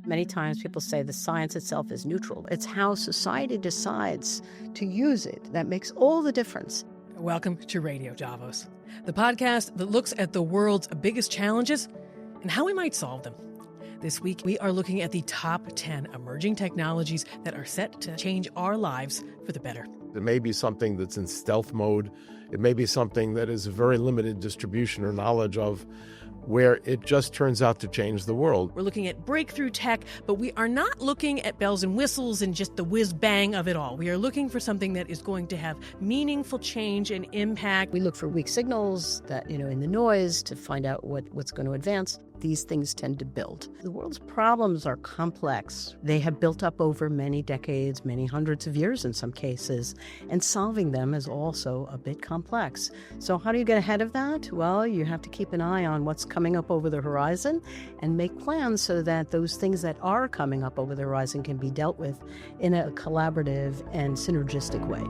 Many times people say the science itself is neutral. It's how society decides to use it that makes all the difference. Welcome to Radio Davos, the podcast that looks at the world's biggest challenges and how we might solve them. This week, we are looking at the top 10 emerging technologies that are set to change our lives for the better. It may be something that's in stealth mode. It may be something that is a very limited distribution or knowledge of, where it just turns out to change the world. We're looking at breakthrough tech, but we are not looking at bells and whistles and just the whiz-bang of it all. We are looking for something that is going to have meaningful change and impact. We look for weak signals that, in the noise to find out what's going to advance. These things tend to build. The world's problems are complex. They have built up over many decades, many hundreds of years in some cases, and solving them is also a bit complex. So how do you get ahead of that? Well, you have to keep an eye on what's coming up over the horizon and make plans so that those things that are coming up over the horizon can be dealt with in a collaborative and synergistic way.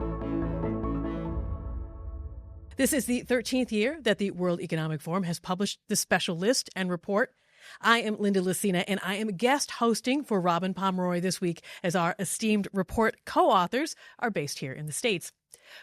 This is the 13th year that the World Economic Forum has published the special list and report. I am Linda Lucina, and I am guest hosting for Robin Pomeroy this week as our esteemed report co-authors are based here in the States.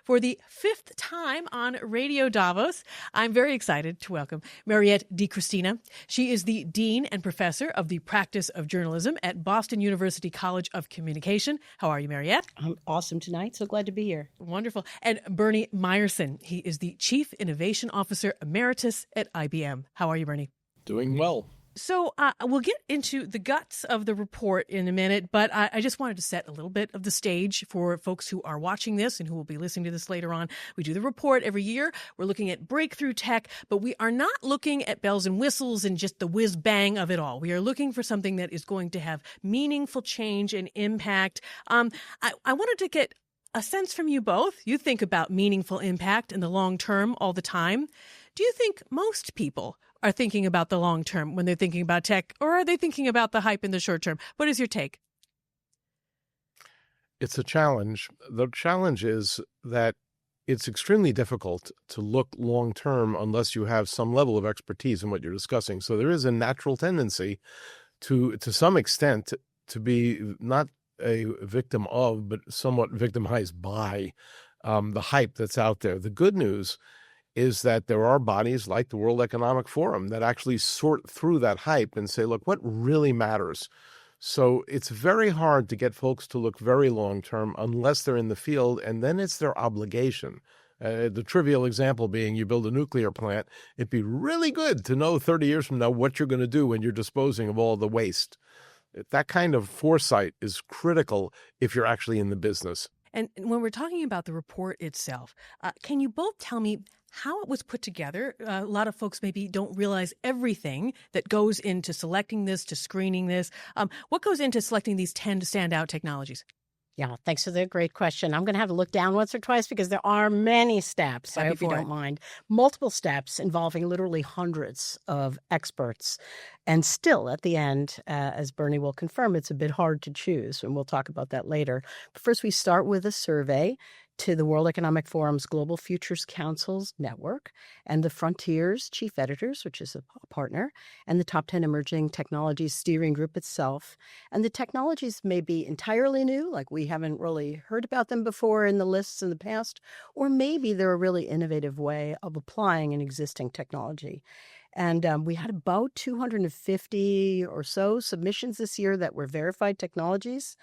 For the fifth time on Radio Davos, I'm very excited to welcome Mariette DiChristina. She is the Dean and Professor of the Practice of Journalism at Boston University College of Communication. How are you, Mariette? I'm awesome tonight. So glad to be here. Wonderful. And Bernie Meyerson. He is the Chief Innovation Officer Emeritus at IBM. How are you, Bernie? Doing well. So we'll get into the guts of the report in a minute, but I just wanted to set a little bit of the stage for folks who are watching this and who will be listening to this later on. We do the report every year. We're looking at breakthrough tech, but we are not looking at bells and whistles and just the whiz-bang of it all. We are looking for something that is going to have meaningful change and impact. I wanted to get a sense from you both. You think about meaningful impact in the long term all the time. Do you think most people are thinking about the long term when they're thinking about tech, or are they thinking about the hype in the short term? What is your take? It's a challenge. The challenge is that it's extremely difficult to look long term unless you have some level of expertise in what you're discussing. So there is a natural tendency to some extent, to be not a victim of, but somewhat victimized by the hype that's out there. The good news is that there are bodies like the World Economic Forum that actually sort through that hype and say, look, what really matters? So it's very hard to get folks to look very long-term unless they're in the field, and then it's their obligation. The trivial example being you build a nuclear plant. It'd be really good to know 30 years from now what you're going to do when you're disposing of all the waste. That kind of foresight is critical if you're actually in the business. And when we're talking about the report itself, can you both tell me how it was put together? A lot of folks maybe don't realize everything that goes into selecting this, to screening this. What goes into selecting these 10 standout technologies? Yeah, thanks for the great question. I'm going to have to look down once or twice because there are many steps. I hope you don't mind. Multiple steps involving literally hundreds of experts. And still, at the end, as Bernie will confirm, it's a bit hard to choose, and we'll talk about that later. But first, we start with a survey to the World Economic Forum's Global Futures Council's network and the Frontiers Chief Editors, which is a partner, and the Top 10 Emerging Technologies Steering Group itself. And the technologies may be entirely new, like we haven't really heard about them before in the lists in the past, or maybe they're a really innovative way of applying an existing technology. And we had about 250 or so submissions this year that were verified technologies.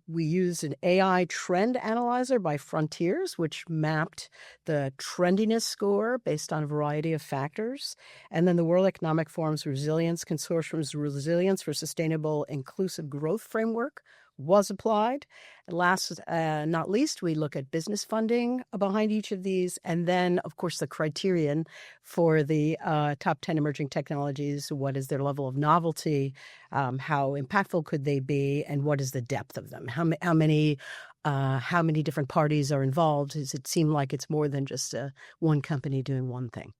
We used an AI trend analyzer by Frontiers, which mapped the trendiness score based on a variety of factors. And then the World Economic Forum's Resilience Consortium's Resilience for Sustainable Inclusive Growth Framework was applied. And last, not least, we look at business funding behind each of these. And then, of course, the criterion for the top 10 emerging technologies. What is their level of novelty? How impactful could they be? And what is the depth of them? How many different parties are involved? Does it seem like it's more than just one company doing one thing?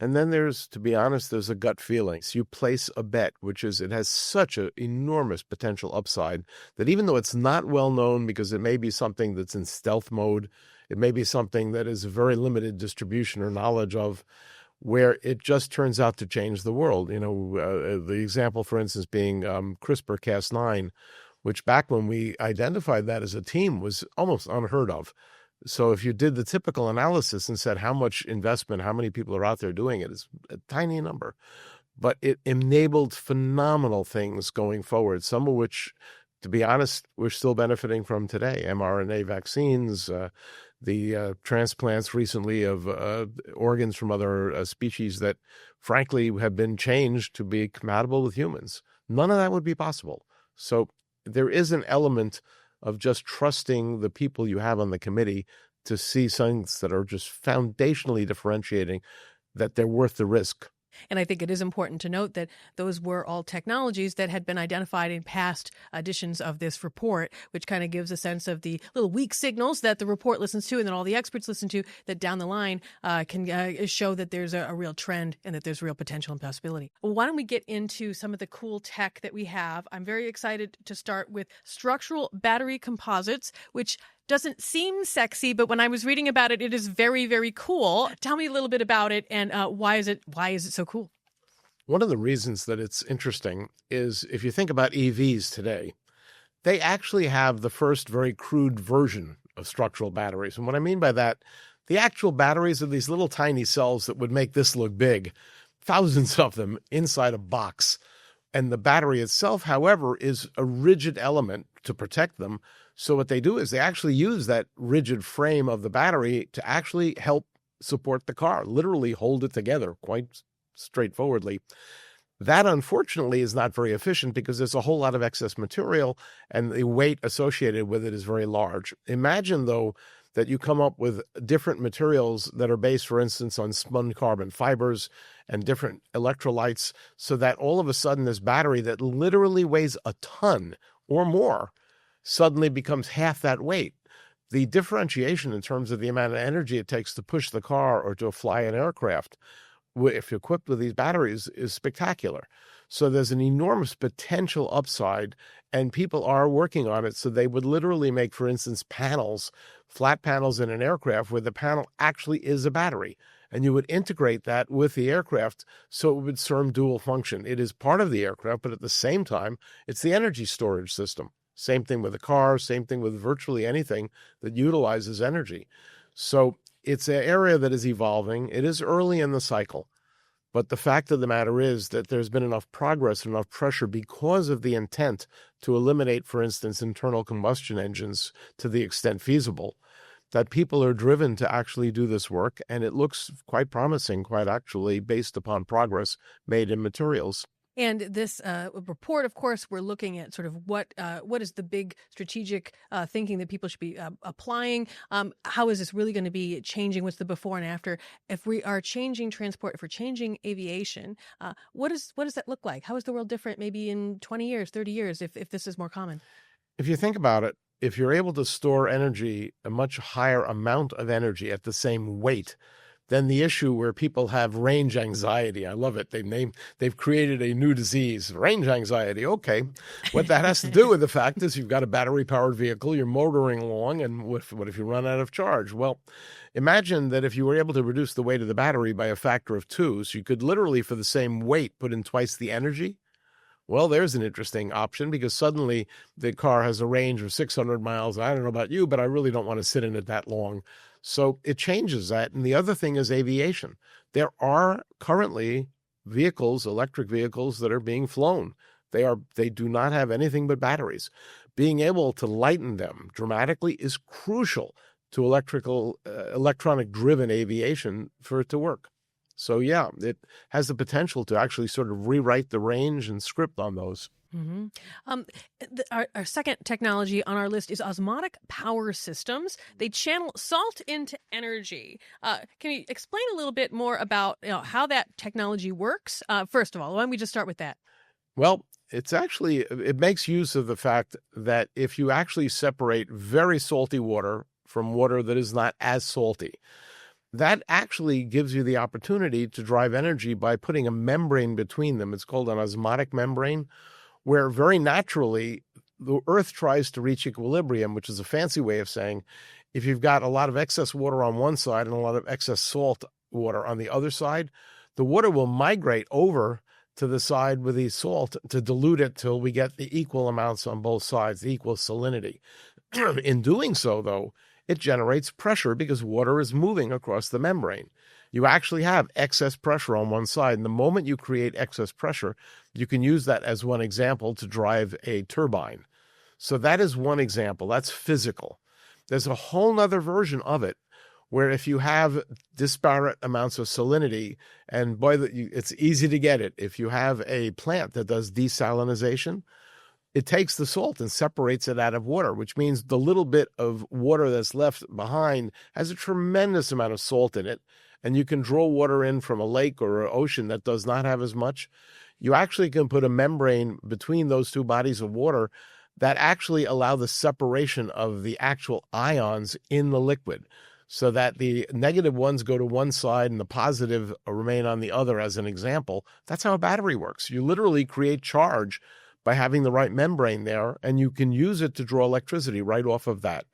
And then to be honest, there's a gut feeling. So you place a bet, which is it has such an enormous potential upside that even though it's not well known because it may be something that's in stealth mode, it may be something that is a very limited distribution or knowledge of, where it just turns out to change the world. The example, for instance, being CRISPR-Cas9, which back when we identified that as a team was almost unheard of. So if you did the typical analysis and said how much investment, how many people are out there doing it, it's a tiny number. But it enabled phenomenal things going forward, some of which, to be honest, we're still benefiting from today. mRNA vaccines, the transplants recently of organs from other species that, frankly, have been changed to be compatible with humans. None of that would be possible. So there is an element of just trusting the people you have on the committee to see things that are just foundationally differentiating, that they're worth the risk. And I think it is important to note that those were all technologies that had been identified in past editions of this report, which kind of gives a sense of the little weak signals that the report listens to and that all the experts listen to, that down the line can show that there's a real trend and that there's real potential and possibility. Well, why don't we get into some of the cool tech that we have? I'm very excited to start with structural battery composites, which doesn't seem sexy, but when I was reading about it, it is very, very cool. Tell me a little bit about it and why is it so cool? One of the reasons that it's interesting is if you think about EVs today, they actually have the first very crude version of structural batteries. And what I mean by that, the actual batteries are these little tiny cells that would make this look big, thousands of them inside a box. And the battery itself, however, is a rigid element to protect them. So what they do is they actually use that rigid frame of the battery to actually help support the car, literally hold it together quite straightforwardly. That, unfortunately, is not very efficient because there's a whole lot of excess material and the weight associated with it is very large. Imagine, though, that you come up with different materials that are based, for instance, on spun carbon fibers and different electrolytes, so that all of a sudden this battery that literally weighs a ton or more suddenly becomes half that weight. The differentiation in terms of the amount of energy it takes to push the car or to fly an aircraft, if equipped with these batteries, is spectacular. So there's an enormous potential upside, and people are working on it. So they would literally make, for instance, panels, flat panels in an aircraft where the panel actually is a battery. And you would integrate that with the aircraft so it would serve dual function. It is part of the aircraft, but at the same time, it's the energy storage system. Same thing with a car, same thing with virtually anything that utilizes energy. So it's an area that is evolving. It is early in the cycle. But the fact of the matter is that there's been enough progress, enough pressure because of the intent to eliminate, for instance, internal combustion engines to the extent feasible, that people are driven to actually do this work. And it looks quite promising, quite actually, based upon progress made in materials. And this report, of course, we're looking at sort of what is the big strategic thinking that people should be applying. How is this really going to be changing? What's the before and after? If we are changing transport, if we're changing aviation, what does that look like? How is the world different maybe in 20 years, 30 years, if this is more common? If you think about it, if you're able to store energy, a much higher amount of energy at the same weight, then the issue where people have range anxiety. I love it. They've created a new disease, range anxiety. Okay. What that has to do with the fact is you've got a battery-powered vehicle, you're motoring along, and what if you run out of charge? Well, imagine that if you were able to reduce the weight of the battery by a factor of 2, so you could literally, for the same weight, put in twice the energy. Well, there's an interesting option because suddenly the car has a range of 600 miles. I don't know about you, but I really don't want to sit in it that long. So it changes that. And the other thing is aviation. There are currently vehicles, electric vehicles, that are being flown. They do not have anything but batteries. Being able to lighten them dramatically is crucial to electronic-driven aviation for it to work. So, yeah, it has the potential to actually sort of rewrite the range and script on those. Mm-hmm. Our second technology on our list is osmotic power systems. They channel salt into energy. Can you explain a little bit more about how that technology works? First of all, why don't we just start with that? Well, it makes use of the fact that if you actually separate very salty water from water that is not as salty, that actually gives you the opportunity to drive energy by putting a membrane between them. It's called an osmotic membrane, where very naturally the Earth tries to reach equilibrium, which is a fancy way of saying if you've got a lot of excess water on one side and a lot of excess salt water on the other side, the water will migrate over to the side with the salt to dilute it till we get the equal amounts on both sides, the equal salinity. In doing so, though, it generates pressure because water is moving across the membrane. You actually have excess pressure on one side. And the moment you create excess pressure, you can use that as one example to drive a turbine. So that is one example. That's physical. There's a whole other version of it where if you have disparate amounts of salinity, and it's easy to get it. If you have a plant that does desalinization, it takes the salt and separates it out of water, which means the little bit of water that's left behind has a tremendous amount of salt in it. And you can draw water in from a lake or an ocean that does not have as much. You actually can put a membrane between those two bodies of water that actually allow the separation of the actual ions in the liquid, so that the negative ones go to one side and the positive remain on the other, as an example. That's how a battery works. You literally create charge by having the right membrane there, and you can use it to draw electricity right off of that.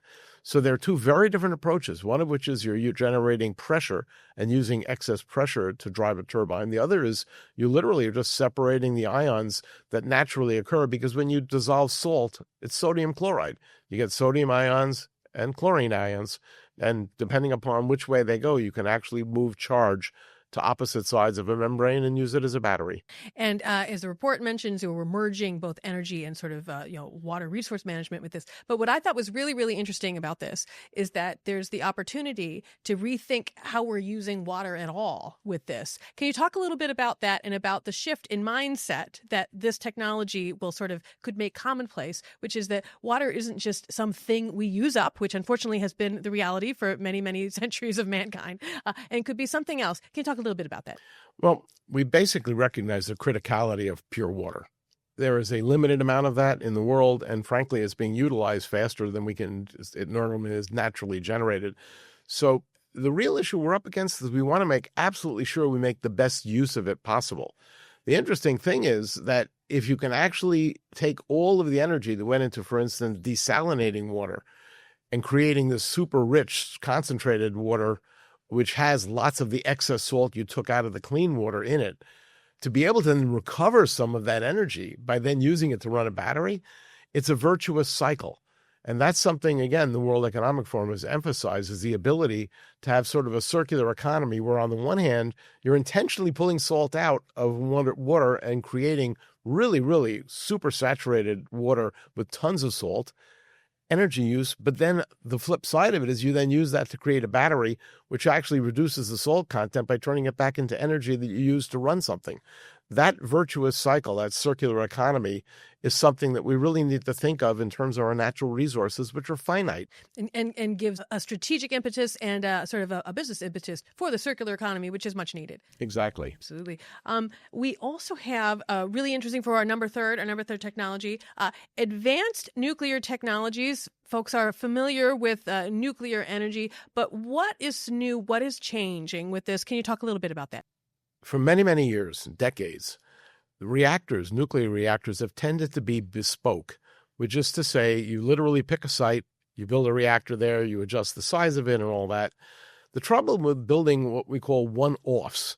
So there are two very different approaches, one of which is you're generating pressure and using excess pressure to drive a turbine. The other is you literally are just separating the ions that naturally occur, because when you dissolve salt, it's sodium chloride. You get sodium ions and chlorine ions, and depending upon which way they go, you can actually move charge to opposite sides of a membrane and use it as a battery. And as the report mentions, we're merging both energy and sort of water resource management with this. But what I thought was really, really interesting about this is that there's the opportunity to rethink how we're using water at all with this. Can you talk a little bit about that and about the shift in mindset that this technology could make commonplace, which is that water isn't just something we use up, which unfortunately has been the reality for many, many centuries of mankind, and could be something else. Can you talk a little bit about that? Well, we basically recognize the criticality of pure water. There is a limited amount of that in the world, and frankly, it's being utilized faster than it normally is naturally generated. So the real issue we're up against is we want to make absolutely sure we make the best use of it possible. The interesting thing is that if you can actually take all of the energy that went into, for instance, desalinating water and creating this super rich, concentrated water, which has lots of the excess salt you took out of the clean water in it, to be able to then recover some of that energy by then using it to run a battery, it's a virtuous cycle. And that's something, again, the World Economic Forum has emphasized, is the ability to have sort of a circular economy where on the one hand, you're intentionally pulling salt out of water and creating really, really super saturated water with tons of salt, energy use. But then the flip side of it is you then use that to create a battery, which actually reduces the salt content by turning it back into energy that you use to run something. That virtuous cycle, that circular economy, is something that we really need to think of in terms of our natural resources, which are finite. And gives a strategic impetus and sort of a business impetus for the circular economy, which is much needed. Exactly. Absolutely. We also have really interesting for our number third technology, advanced nuclear technologies. Folks are familiar with nuclear energy, but what is new? What is changing with this? Can you talk a little bit about that? For many, many years, decades, the nuclear reactors have tended to be bespoke, which is to say you literally pick a site, you build a reactor there, you adjust the size of it and all that. The trouble with building what we call one-offs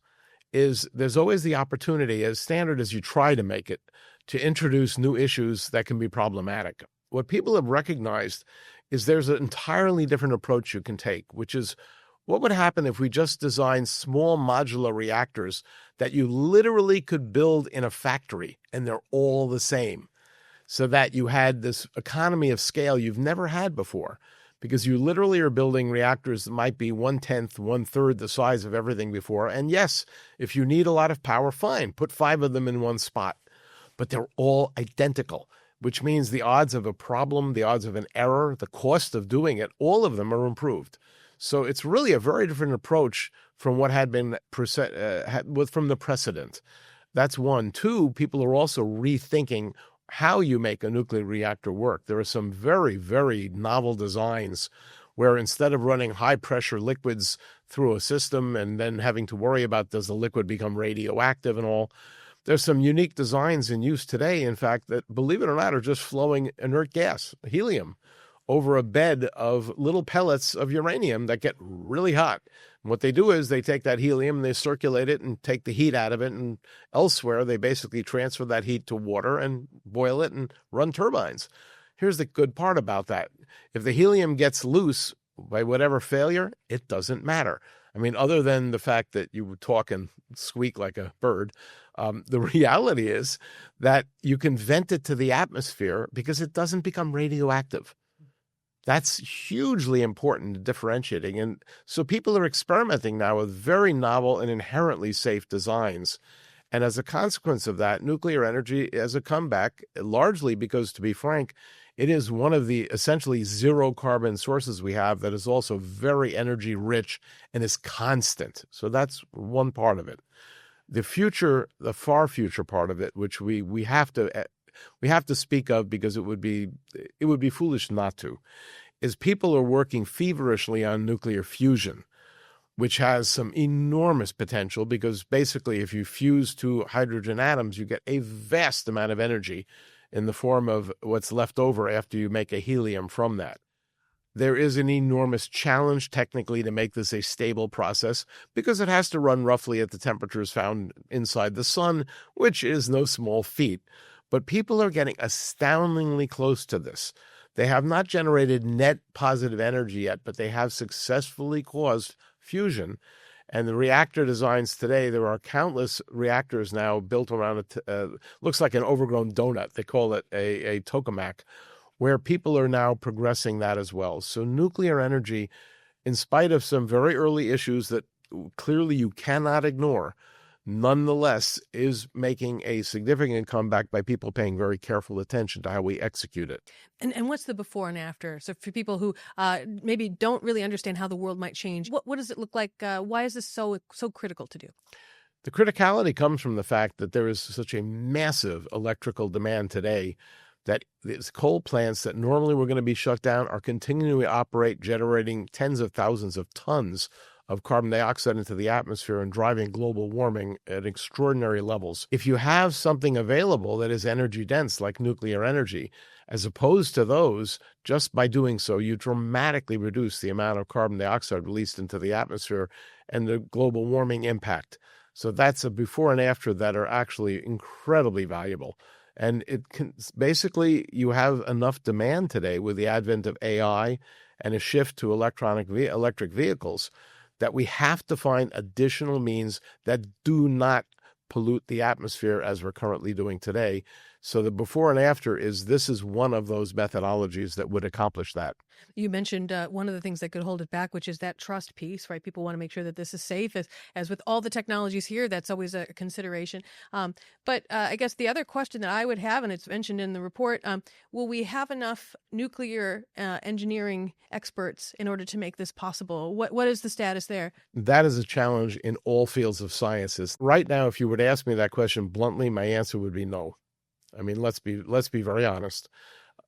is there's always the opportunity, as standard as you try to make it, to introduce new issues that can be problematic. What people have recognized is there's an entirely different approach you can take, which is what would happen if we just designed small modular reactors that you literally could build in a factory and they're all the same, so that you had this economy of scale you've never had before, because you literally are building reactors that might be 1/10, 1/3 the size of everything before. And yes, if you need a lot of power, fine, put 5 of them in one spot, but they're all identical, which means the odds of a problem, the odds of an error, the cost of doing it, all of them are improved. So it's really a very different approach from what had been from the precedent. That's one. Two, people are also rethinking how you make a nuclear reactor work. There are some very, very novel designs where instead of running high-pressure liquids through a system and then having to worry about does the liquid become radioactive and all, there's some unique designs in use today, in fact, that, believe it or not, are just flowing inert gas, helium, over a bed of little pellets of uranium that get really hot. And what they do is they take that helium and they circulate it and take the heat out of it. And elsewhere, they basically transfer that heat to water and boil it and run turbines. Here's the good part about that. If the helium gets loose by whatever failure, it doesn't matter. I mean, other than the fact that you would talk and squeak like a bird, the reality is that you can vent it to the atmosphere because it doesn't become radioactive. That's hugely important in differentiating. And so people are experimenting now with very novel and inherently safe designs. And as a consequence of that, nuclear energy has a comeback, largely because, to be frank, it is one of the essentially zero carbon sources we have that is also very energy rich and is constant. So that's one part of it. The future, the far future part of it, which we have to speak of because it would be foolish not to, is people are working feverishly on nuclear fusion, which has some enormous potential because basically if you fuse two hydrogen atoms, you get a vast amount of energy in the form of what's left over after you make a helium from that. There is an enormous challenge technically to make this a stable process because it has to run roughly at the temperatures found inside the sun, which is no small feat. But people are getting astoundingly close to this. They have not generated net positive energy yet, but they have successfully caused fusion. And the reactor designs today, there are countless reactors now built around looks like an overgrown donut. They call it a tokamak, where people are now progressing that as well. So nuclear energy, in spite of some very early issues that clearly you cannot ignore, nonetheless is making a significant comeback by people paying very careful attention to how we execute it. And what's the before and after? So for people who maybe don't really understand how the world might change, what does it look like? Why is this so critical to do? The criticality comes from the fact that there is such a massive electrical demand today that these coal plants that normally were going to be shut down are continuing to operate, generating tens of thousands of tons of carbon dioxide into the atmosphere and driving global warming at extraordinary levels. If you have something available that is energy dense, like nuclear energy, as opposed to those, just by doing so, you dramatically reduce the amount of carbon dioxide released into the atmosphere and the global warming impact. So that's a before and after that are actually incredibly valuable. And it can basically, you have enough demand today with the advent of AI and a shift to electric vehicles that we have to find additional means that do not pollute the atmosphere as we're currently doing today. So the before and after this is one of those methodologies that would accomplish that. You mentioned one of the things that could hold it back, which is that trust piece, right? People want to make sure that this is safe. As with all the technologies here, that's always a consideration. But I guess the other question that I would have, and it's mentioned in the report, will we have enough nuclear engineering experts in order to make this possible? What is the status there? That is a challenge in all fields of sciences. Right now, if you were to ask me that question bluntly, my answer would be no. I mean, let's be very honest.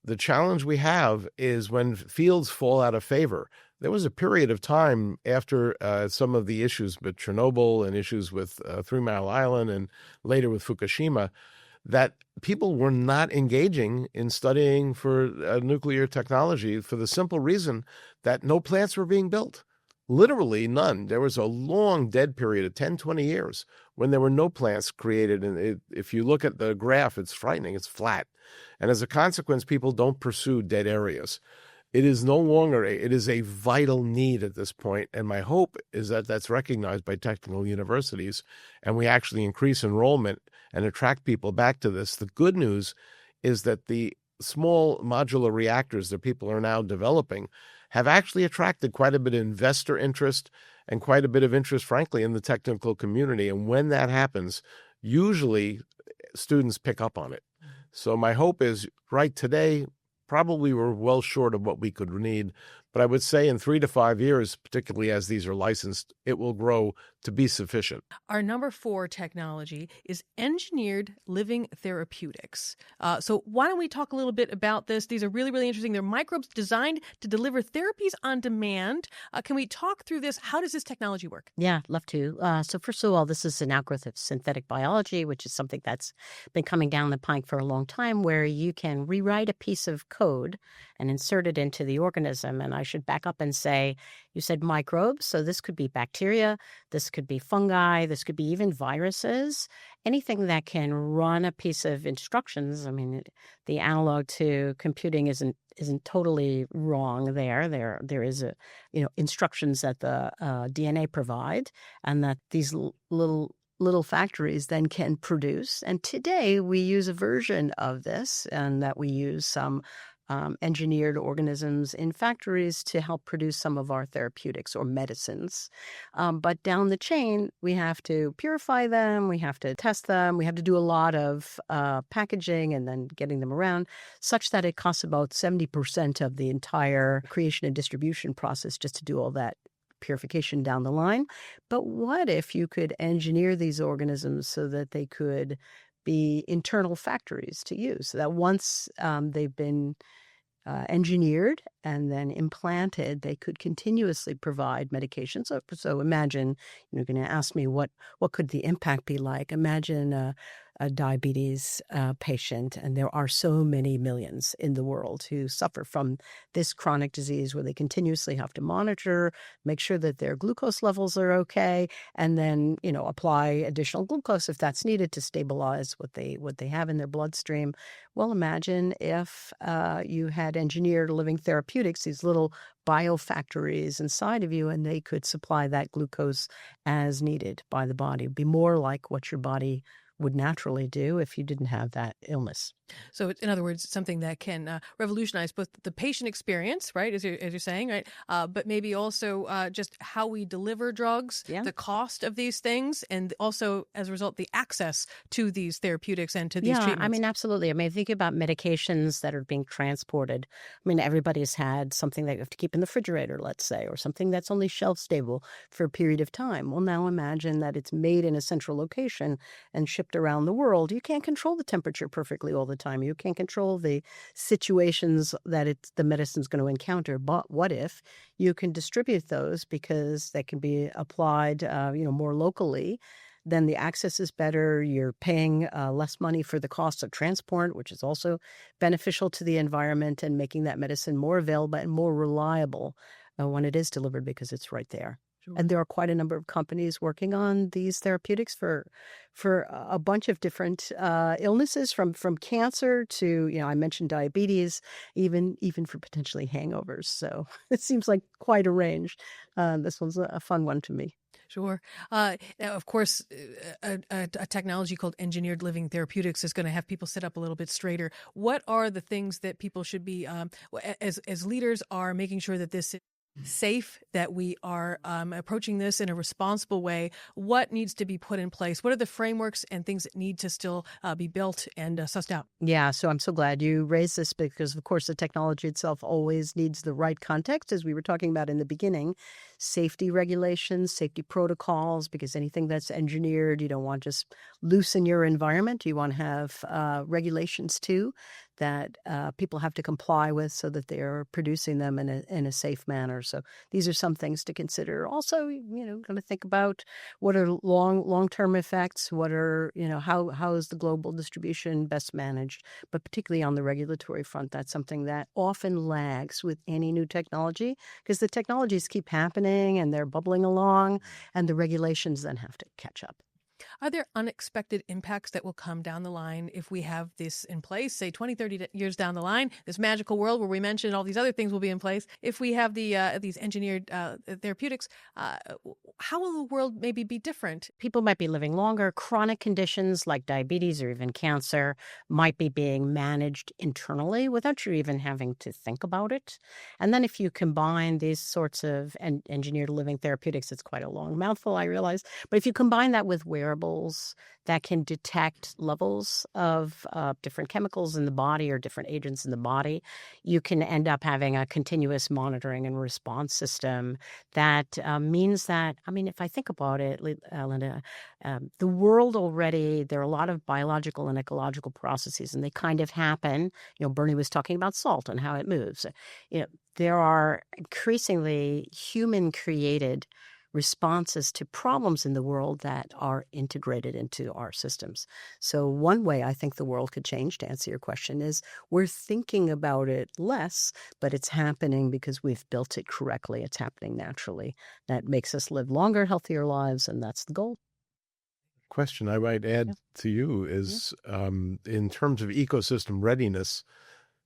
The challenge we have is when fields fall out of favor. There was a period of time after some of the issues with Chernobyl and issues with 3 Mile Island and later with Fukushima that people were not engaging in studying for nuclear technology for the simple reason that no plants were being built. Literally none. There was a long dead period of 10, 20 years when there were no plants created. And if you look at the graph, it's frightening. It's flat. And as a consequence, people don't pursue dead areas. It is no longer it is a vital need at this point. And my hope is that that's recognized by technical universities and we actually increase enrollment and attract people back to this. The good news is that the small modular reactors that people are now developing have actually attracted quite a bit of investor interest and quite a bit of interest, frankly, in the technical community. And when that happens, usually students pick up on it. So my hope is right today, probably we're well short of what we could need. But I would say in 3 to 5 years, particularly as these are licensed, it will grow to be sufficient. Our number 4 technology is engineered living therapeutics. So why don't we talk a little bit about this? These are really, really interesting. They're microbes designed to deliver therapies on demand. Can we talk through this? How does this technology work? Yeah, love to. So first of all, this is an outgrowth of synthetic biology, which is something that's been coming down the pike for a long time, where you can rewrite a piece of code and insert it into the organism. And I should back up and say, you said microbes, so this could be bacteria, this could be fungi, this could be even viruses, anything that can run a piece of instructions. I mean, the analog to computing isn't totally wrong there. There is instructions that the DNA provide, and that these little factories then can produce. And today we use a version of this, and that we use some engineered organisms in factories to help produce some of our therapeutics or medicines. But down the chain, we have to purify them, we have to test them, we have to do a lot of packaging and then getting them around, such that it costs about 70% of the entire creation and distribution process just to do all that purification down the line. But what if you could engineer these organisms so that they could be internal factories to use, so that once they've been engineered and then implanted, they could continuously provide medication. So imagine, you're going to ask me what could the impact be like. Imagine a diabetes patient, and there are so many millions in the world who suffer from this chronic disease, where they continuously have to monitor, make sure that their glucose levels are okay, and then apply additional glucose if that's needed to stabilize what they have in their bloodstream. Well, imagine if you had engineered living therapeutics, these little biofactories inside of you, and they could supply that glucose as needed by the body. It'd be more like what your body would naturally do if you didn't have that illness. So, in other words, something that can revolutionize both the patient experience, right, as you're saying, right, but maybe also just how we deliver drugs, the cost of these things, and also, as a result, the access to these therapeutics and to these treatments. I mean, absolutely. I mean, think about medications that are being transported. I mean, everybody's had something that you have to keep in the refrigerator, let's say, or something that's only shelf stable for a period of time. Well, now imagine that it's made in a central location and shipped around the world. You can't control the temperature perfectly all the time. You can't control the situations that the medicine's going to encounter. But what if you can distribute those, because they can be applied, more locally? Then the access is better. You're paying less money for the cost of transport, which is also beneficial to the environment, and making that medicine more available and more reliable when it is delivered, because it's right there. And there are quite a number of companies working on these therapeutics for a bunch of different illnesses, from cancer to, I mentioned diabetes, even for potentially hangovers. So it seems like quite a range. This one's a fun one to me. Sure. Now, of course, a technology called engineered living therapeutics is going to have people sit up a little bit straighter. What are the things that people should be, as leaders, are making sure that this is safe, that we are approaching this in a responsible way? What needs to be put in place? What are the frameworks and things that need to still be built and sussed out? Yeah, so I'm so glad you raised this, because, of course, the technology itself always needs the right context, as we were talking about in the beginning. Safety regulations, safety protocols, because anything that's engineered, you don't want just loose in your environment. You want to have regulations, too, that people have to comply with, so that they are producing them in a safe manner. So these are some things to consider. Also, going to think about what are long-term effects. What are, how is the global distribution best managed? But particularly on the regulatory front, that's something that often lags with any new technology, because the technologies keep happening and they're bubbling along, and the regulations then have to catch up. Are there unexpected impacts that will come down the line if we have this in place, say 20, 30 years down the line, this magical world where we mentioned all these other things will be in place? If we have these engineered therapeutics, how will the world maybe be different? People might be living longer. Chronic conditions like diabetes or even cancer might be being managed internally without you even having to think about it. And then if you combine these sorts of engineered living therapeutics, it's quite a long mouthful, I realize, but if you combine that with wearables that can detect levels of different chemicals in the body or different agents in the body, you can end up having a continuous monitoring and response system that means that, I mean, if I think about it, Linda, the world already, there are a lot of biological and ecological processes, and they kind of happen. Bernie was talking about salt and how it moves. There are increasingly human-created responses to problems in the world that are integrated into our systems. So one way I think the world could change, to answer your question, is we're thinking about it less, but it's happening because we've built it correctly. It's happening naturally. That makes us live longer, healthier lives, and that's the goal. Question I might add to you is, in terms of ecosystem readiness,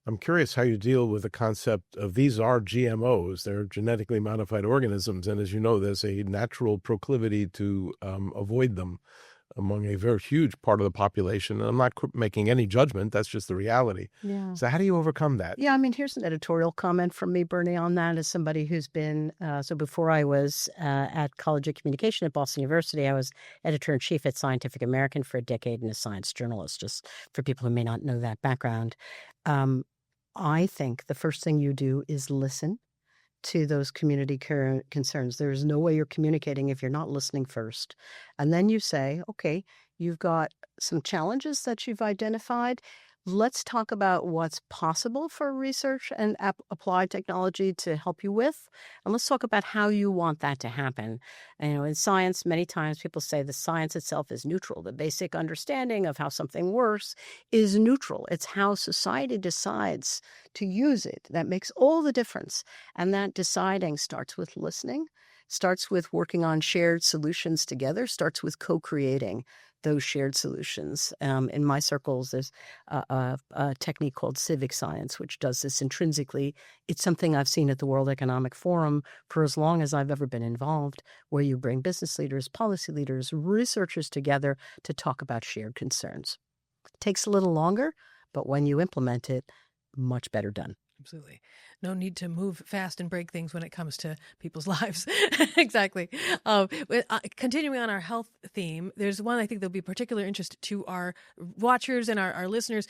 I'm curious how you deal with the concept of these are GMOs. They're genetically modified organisms. And as you know, there's a natural proclivity to avoid them among a very huge part of the population. And I'm not making any judgment. That's just the reality. Yeah. So how do you overcome that? Yeah, I mean, here's an editorial comment from me, Bernie, on that as somebody who's been, so before I was at College of Communication at Boston University, I was editor-in-chief at Scientific American for a decade and a science journalist, just for people who may not know that background. I think the first thing you do is listen to those community concerns. There's no way you're communicating if you're not listening first. And then you say, okay, you've got some challenges that you've identified. Let's talk about what's possible for research and applied technology to help you with. And let's talk about how you want that to happen. And, in science, many times people say the science itself is neutral. The basic understanding of how something works is neutral. It's how society decides to use it that makes all the difference. And that deciding starts with listening, starts with working on shared solutions together, starts with co-creating those shared solutions. In my circles, there's a technique called civic science, which does this intrinsically. It's something I've seen at the World Economic Forum for as long as I've ever been involved, where you bring business leaders, policy leaders, researchers together to talk about shared concerns. It takes a little longer, but when you implement it, much better done. Absolutely. No need to move fast and break things when it comes to people's lives. Exactly. Continuing on our health theme, there's one I think that'll be of particular interest to our watchers and our listeners.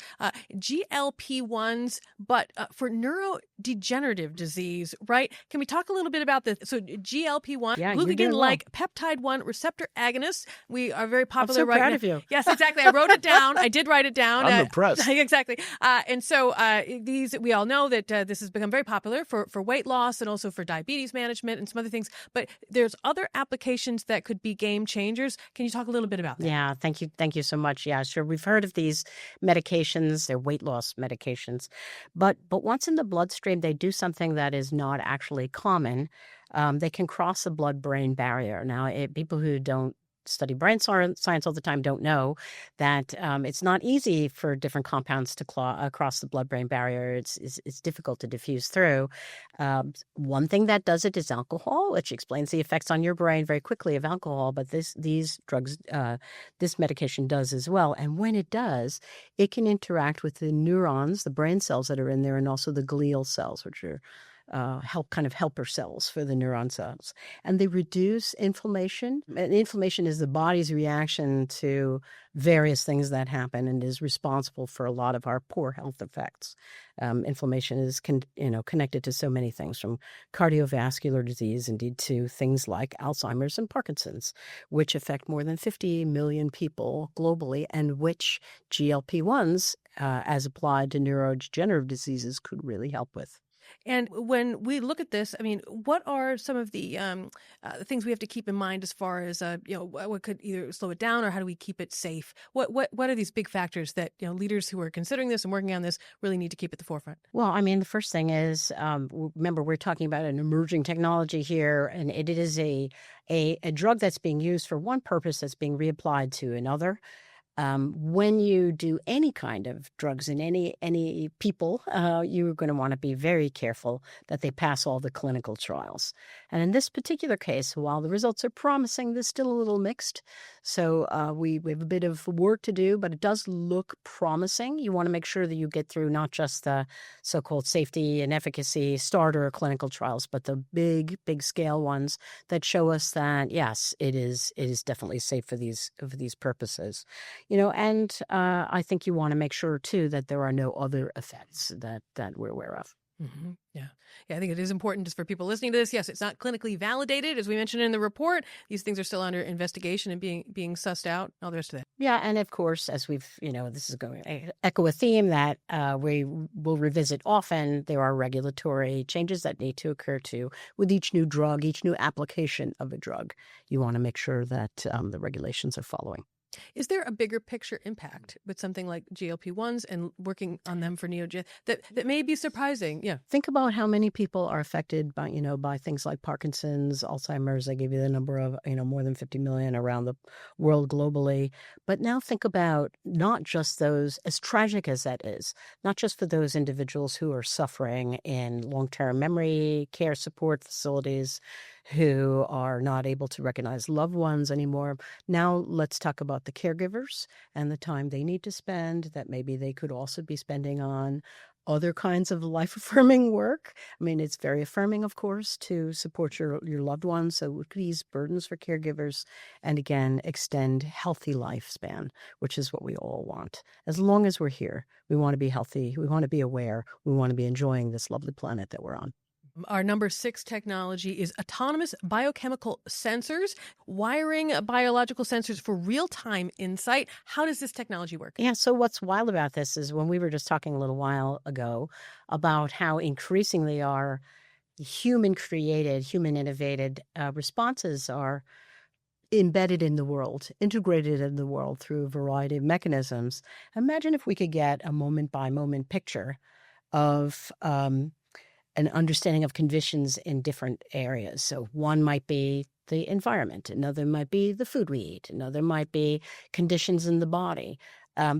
GLP-1s, but for neurodegenerative disease, right? Can we talk a little bit about this? So GLP-1, glucagon-like peptide-1 receptor agonists. We are very popular right now. I'm so proud of you. Yes, exactly. I wrote it down. I did write it down. I'm impressed. Exactly. And so these, we all know that this has become very popular for weight loss and also for diabetes management and some other things. But there's other applications that could be game changers. Can you talk a little bit about that? Yeah, thank you. Thank you so much. Yeah, sure. We've heard of these medications. They're weight loss medications. But once in the bloodstream, they do something that is not actually common. They can cross the blood-brain barrier. Now, people who don't study brain science all the time don't know that it's not easy for different compounds to cross the blood-brain barrier. It's difficult to diffuse through. One thing that does it is alcohol, which explains the effects on your brain very quickly of alcohol. But these drugs, this medication does as well. And when it does, it can interact with the neurons, the brain cells that are in there, and also the glial cells, which are helper cells for the neuron cells. And they reduce inflammation. And inflammation is the body's reaction to various things that happen and is responsible for a lot of our poor health effects. Inflammation is connected to so many things, from cardiovascular disease, indeed, to things like Alzheimer's and Parkinson's, which affect more than 50 million people globally, and which GLP-1s, as applied to neurodegenerative diseases, could really help with. And when we look at this, I mean, what are some of the things we have to keep in mind as far as what could either slow it down, or how do we keep it safe? What are these big factors that leaders who are considering this and working on this really need to keep at the forefront? Well, I mean, the first thing is, remember, we're talking about an emerging technology here, and it is a drug that's being used for one purpose that's being reapplied to another. When you do any kind of drugs in any people, you're going to want to be very careful that they pass all the clinical trials. And in this particular case, while the results are promising, they're still a little mixed. So we have a bit of work to do, but it does look promising. You want to make sure that you get through not just the so-called safety and efficacy starter clinical trials, but the big scale ones that show us that, yes, it is definitely safe for these purposes. And I think you want to make sure, too, that there are no other effects that we're aware of. Yeah. Yeah, I think it is important just for people listening to this. Yes, it's not clinically validated, as we mentioned in the report. These things are still under investigation and being sussed out, all the rest of that. Yeah, and of course, as we've, this is going to echo a theme that we will revisit often. There are regulatory changes that need to occur too with each new drug, each new application of a drug. You want to make sure that the regulations are following. Is there a bigger picture impact with something like GLP-1s and working on them for neogen that may be surprising? Yeah. Think about how many people are affected by, by things like Parkinson's, Alzheimer's. I gave you the number of, more than 50 million around the world globally. But now think about not just those, as tragic as that is, not just for those individuals who are suffering in long-term memory care support facilities, who are not able to recognize loved ones anymore. Now let's talk about the caregivers and the time they need to spend that maybe they could also be spending on other kinds of life-affirming work. I mean, it's very affirming, of course, to support your loved ones. So it could ease burdens for caregivers and, again, extend healthy lifespan, which is what we all want. As long as we're here, we want to be healthy. We want to be aware. We want to be enjoying this lovely planet that we're on. Our number 6 technology is autonomous biochemical sensors, wiring biological sensors for real-time insight. How does this technology work? Yeah, so what's wild about this is when we were just talking a little while ago about how increasingly our human-created, human-innovated responses are embedded in the world, integrated in the world through a variety of mechanisms. Imagine if we could get a moment-by-moment picture of an understanding of conditions in different areas. So one might be the environment, another might be the food we eat, another might be conditions in the body.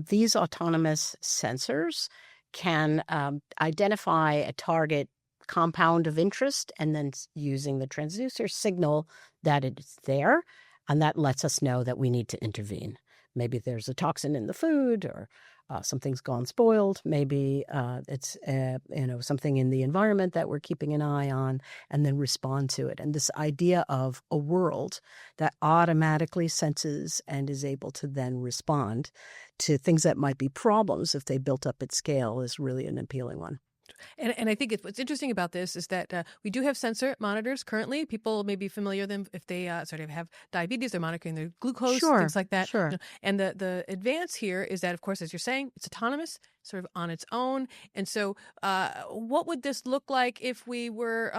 These autonomous sensors can identify a target compound of interest and then using the transducer signal that it's there, and that lets us know that we need to intervene. Maybe there's a toxin in the food or something's gone spoiled. Maybe it's something in the environment that we're keeping an eye on, and then respond to it. And this idea of a world that automatically senses and is able to then respond to things that might be problems if they built up at scale is really an appealing one. And I think what's interesting about this is that we do have sensor monitors currently. People may be familiar with them if they sort of have diabetes. They're monitoring their glucose, things like that. Sure. And the advance here is that, of course, as you're saying, it's autonomous, sort of on its own. And so what would this look like if we were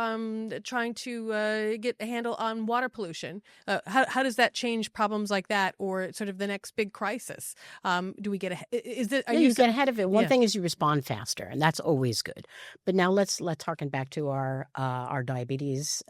trying to get a handle on water pollution? How does that change problems like that, or sort of the next big crisis? Do we get ahead? You get ahead of it. One thing is you respond faster, and that's always good. But now let's harken back to our diabetes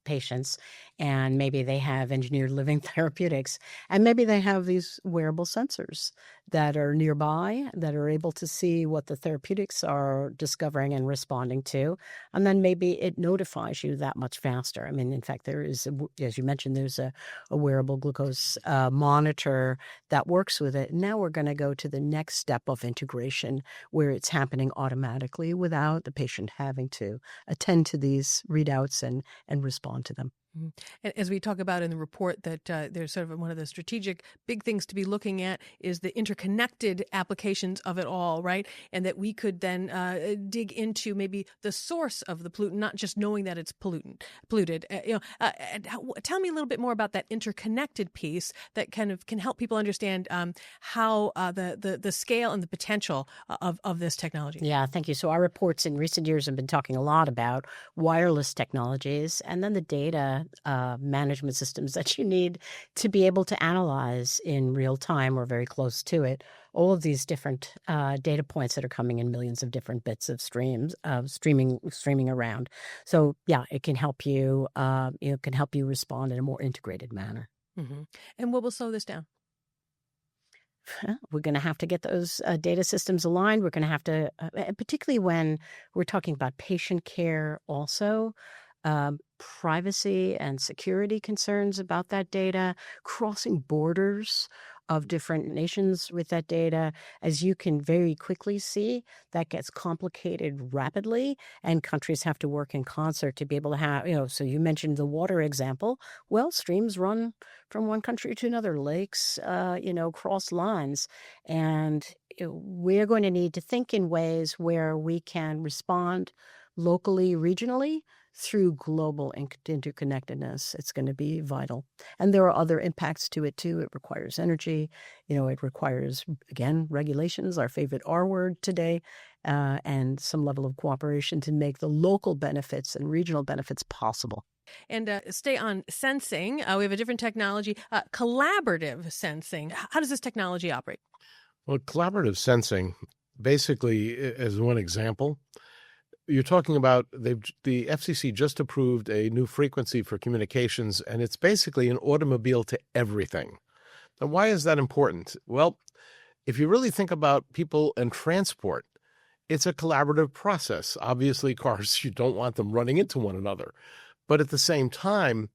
patients, and maybe they have engineered living therapeutics, and maybe they have these wearable sensors that are nearby that are able to see what the therapeutics are discovering and responding to, and then maybe it notifies you that much faster. I mean, in fact, there is, as you mentioned, there's a wearable glucose monitor that works with it. Now we're going to go to the next step of integration where it's happening automatically without the patient having to attend to these readouts and respond to them. And as we talk about in the report, that there's sort of one of the strategic big things to be looking at is the interconnected applications of it all, right? And that we could then dig into maybe the source of the pollutant, not just knowing that it's polluted. Tell me a little bit more about that interconnected piece that kind of can help people understand how the scale and the potential of this technology. Yeah, thank you. So our reports in recent years have been talking a lot about wireless technologies and then the data management systems that you need to be able to analyze in real time or very close to it all of these different data points that are coming in millions of different bits of streaming around. So yeah, it can help you. It can help you respond in a more integrated manner. Mm-hmm. And what will slow this down? We're going to have to get those data systems aligned. We're going to have to, particularly when we're talking about patient care also, privacy and security concerns about that data, crossing borders of different nations with that data. As you can very quickly see, that gets complicated rapidly, and countries have to work in concert to be able to have, so you mentioned the water example. Well, streams run from one country to another, lakes, cross lines. And we're going to need to think in ways where we can respond locally, regionally, through global interconnectedness. It's going to be vital. And there are other impacts to it, too. It requires energy. It requires, again, regulations, our favorite R word today, and some level of cooperation to make the local benefits and regional benefits possible. And stay on sensing. We have a different technology, collaborative sensing. How does this technology operate? Well, collaborative sensing, basically, as one example, you're talking about the FCC just approved a new frequency for communications, and it's basically an automobile to everything. Now, why is that important? Well, if you really think about people and transport, it's a collaborative process. Obviously, cars, you don't want them running into one another. But at the same time,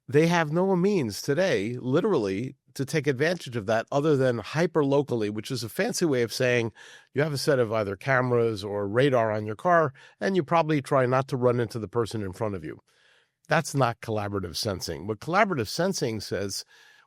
they have no means today, literally, to take advantage of that other than hyper-locally, which is a fancy way of saying you have a set of either cameras or radar on your car, and you probably try not to run into the person in front of you. That's not collaborative sensing. What collaborative sensing says,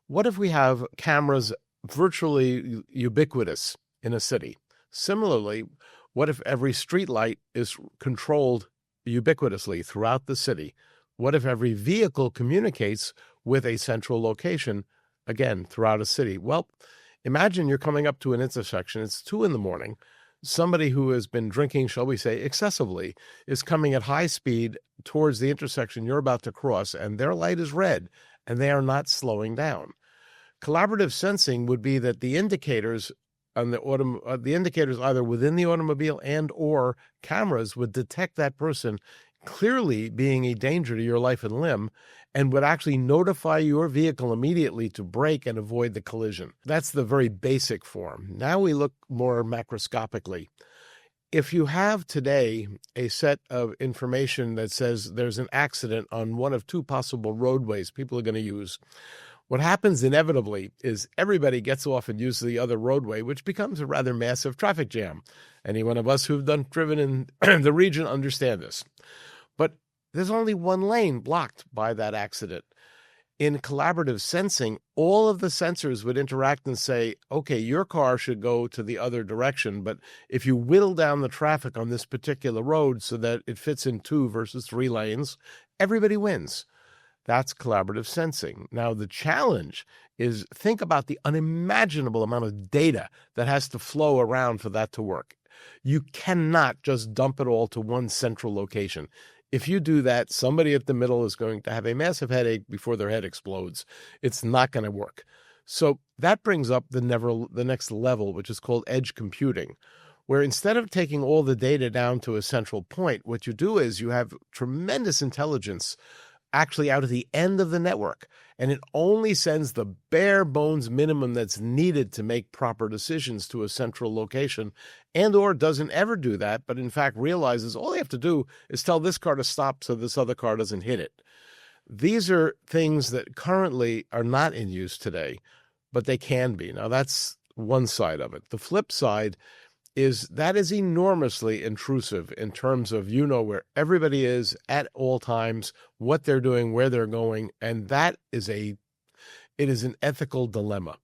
what if we have cameras virtually ubiquitous in a city? Similarly, what if every streetlight is controlled ubiquitously throughout the city? What if every vehicle communicates with a central location, again, throughout a city? Well, imagine you're coming up to an intersection. It's 2 a.m. Somebody who has been drinking, shall we say, excessively, is coming at high speed towards the intersection you're about to cross, and their light is red, and they are not slowing down. Collaborative sensing would be that the indicators on the indicators either within the automobile and or cameras would detect that person clearly being a danger to your life and limb, and would actually notify your vehicle immediately to brake and avoid the collision. That's the very basic form. Now we look more macroscopically. If you have today a set of information that says there's an accident on one of 2 possible roadways people are going to use, what happens inevitably is everybody gets off and uses the other roadway, which becomes a rather massive traffic jam. Any one of us who've driven in the region understand this. But there's only one lane blocked by that accident. In collaborative sensing, all of the sensors would interact and say, okay, your car should go to the other direction, but if you whittle down the traffic on this particular road so that it fits in 2 versus 3 lanes, everybody wins. That's collaborative sensing. Now, the challenge is think about the unimaginable amount of data that has to flow around for that to work. You cannot just dump it all to one central location. If you do that, somebody at the middle is going to have a massive headache before their head explodes. It's not going to work. So that brings up the next level, which is called edge computing, where instead of taking all the data down to a central point, what you do is you have tremendous intelligence actually out at the end of the network, and it only sends the bare bones minimum that's needed to make proper decisions to a central location, and or doesn't ever do that, but in fact realizes all they have to do is tell this car to stop so this other car doesn't hit it. These are things that currently are not in use today, but they can be. Now, that's one side of it. The flip side is that is enormously intrusive in terms of where everybody is at all times, what they're doing, where they're going, and it is an ethical dilemma.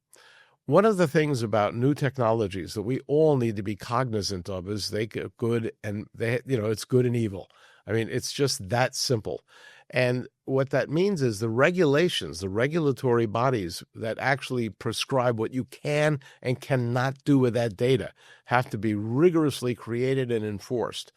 One of the things about new technologies that we all need to be cognizant of is they get good and it's good and evil. I mean, it's just that simple. And what that means is the regulations, the regulatory bodies that actually prescribe what you can and cannot do with that data have to be rigorously created and enforced.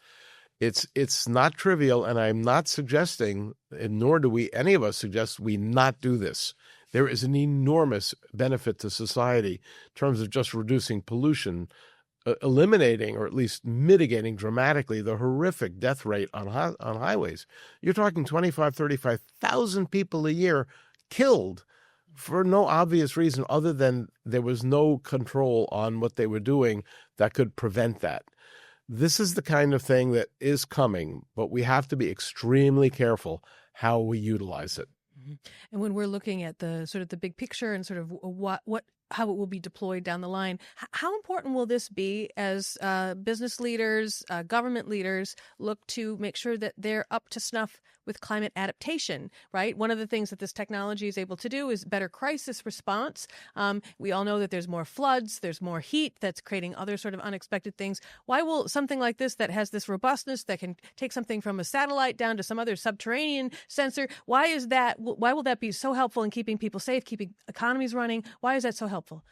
It's not trivial, and I'm not suggesting, and nor do any of us suggest we not do this. There is an enormous benefit to society in terms of just reducing pollution, eliminating or at least mitigating dramatically the horrific death rate on highways. You're talking 25,000, 35,000 people a year killed for no obvious reason other than there was no control on what they were doing that could prevent that. This is the kind of thing that is coming, but we have to be extremely careful how we utilize it. And when we're looking at the sort of the big picture and sort of what how it will be deployed down the line. How important will this be as business leaders, government leaders look to make sure that they're up to snuff with climate adaptation, right? One of the things that this technology is able to do is better crisis response. We all know that there's more floods, there's more heat that's creating other sort of unexpected things. Why will something like this that has this robustness that can take something from a satellite down to some other subterranean sensor, why will that be so helpful in keeping people safe, keeping economies running? Why is that so helpful?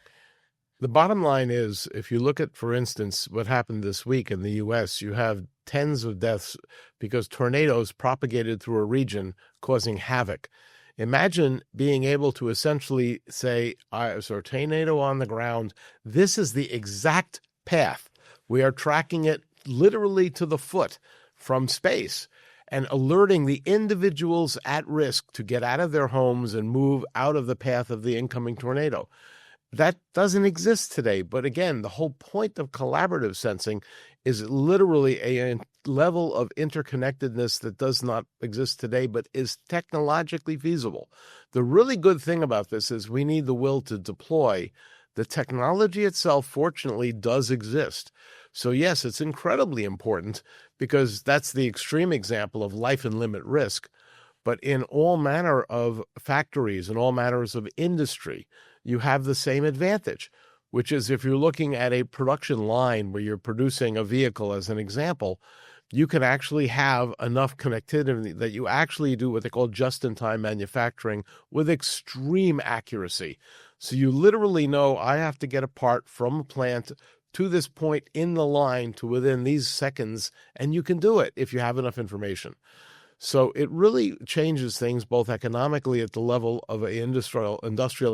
The bottom line is, if you look at, for instance, what happened this week in the U.S., you have tens of deaths because tornadoes propagated through a region causing havoc. Imagine being able to essentially say, there's a tornado on the ground. This is the exact path. We are tracking it literally to the foot from space and alerting the individuals at risk to get out of their homes and move out of the path of the incoming tornado. That doesn't exist today. But again, the whole point of collaborative sensing is literally a level of interconnectedness that does not exist today, but is technologically feasible. The really good thing about this is we need the will to deploy. The technology itself, fortunately, does exist. So yes, it's incredibly important because that's the extreme example of life and limb at risk. But in all manner of factories and all manners of industry, you have the same advantage, which is if you're looking at a production line where you're producing a vehicle, as an example, you can actually have enough connectivity that you actually do what they call just-in-time manufacturing with extreme accuracy. So you literally know I have to get a part from a plant to this point in the line to within these seconds, and you can do it if you have enough information. So it really changes things both economically at the level of an industrial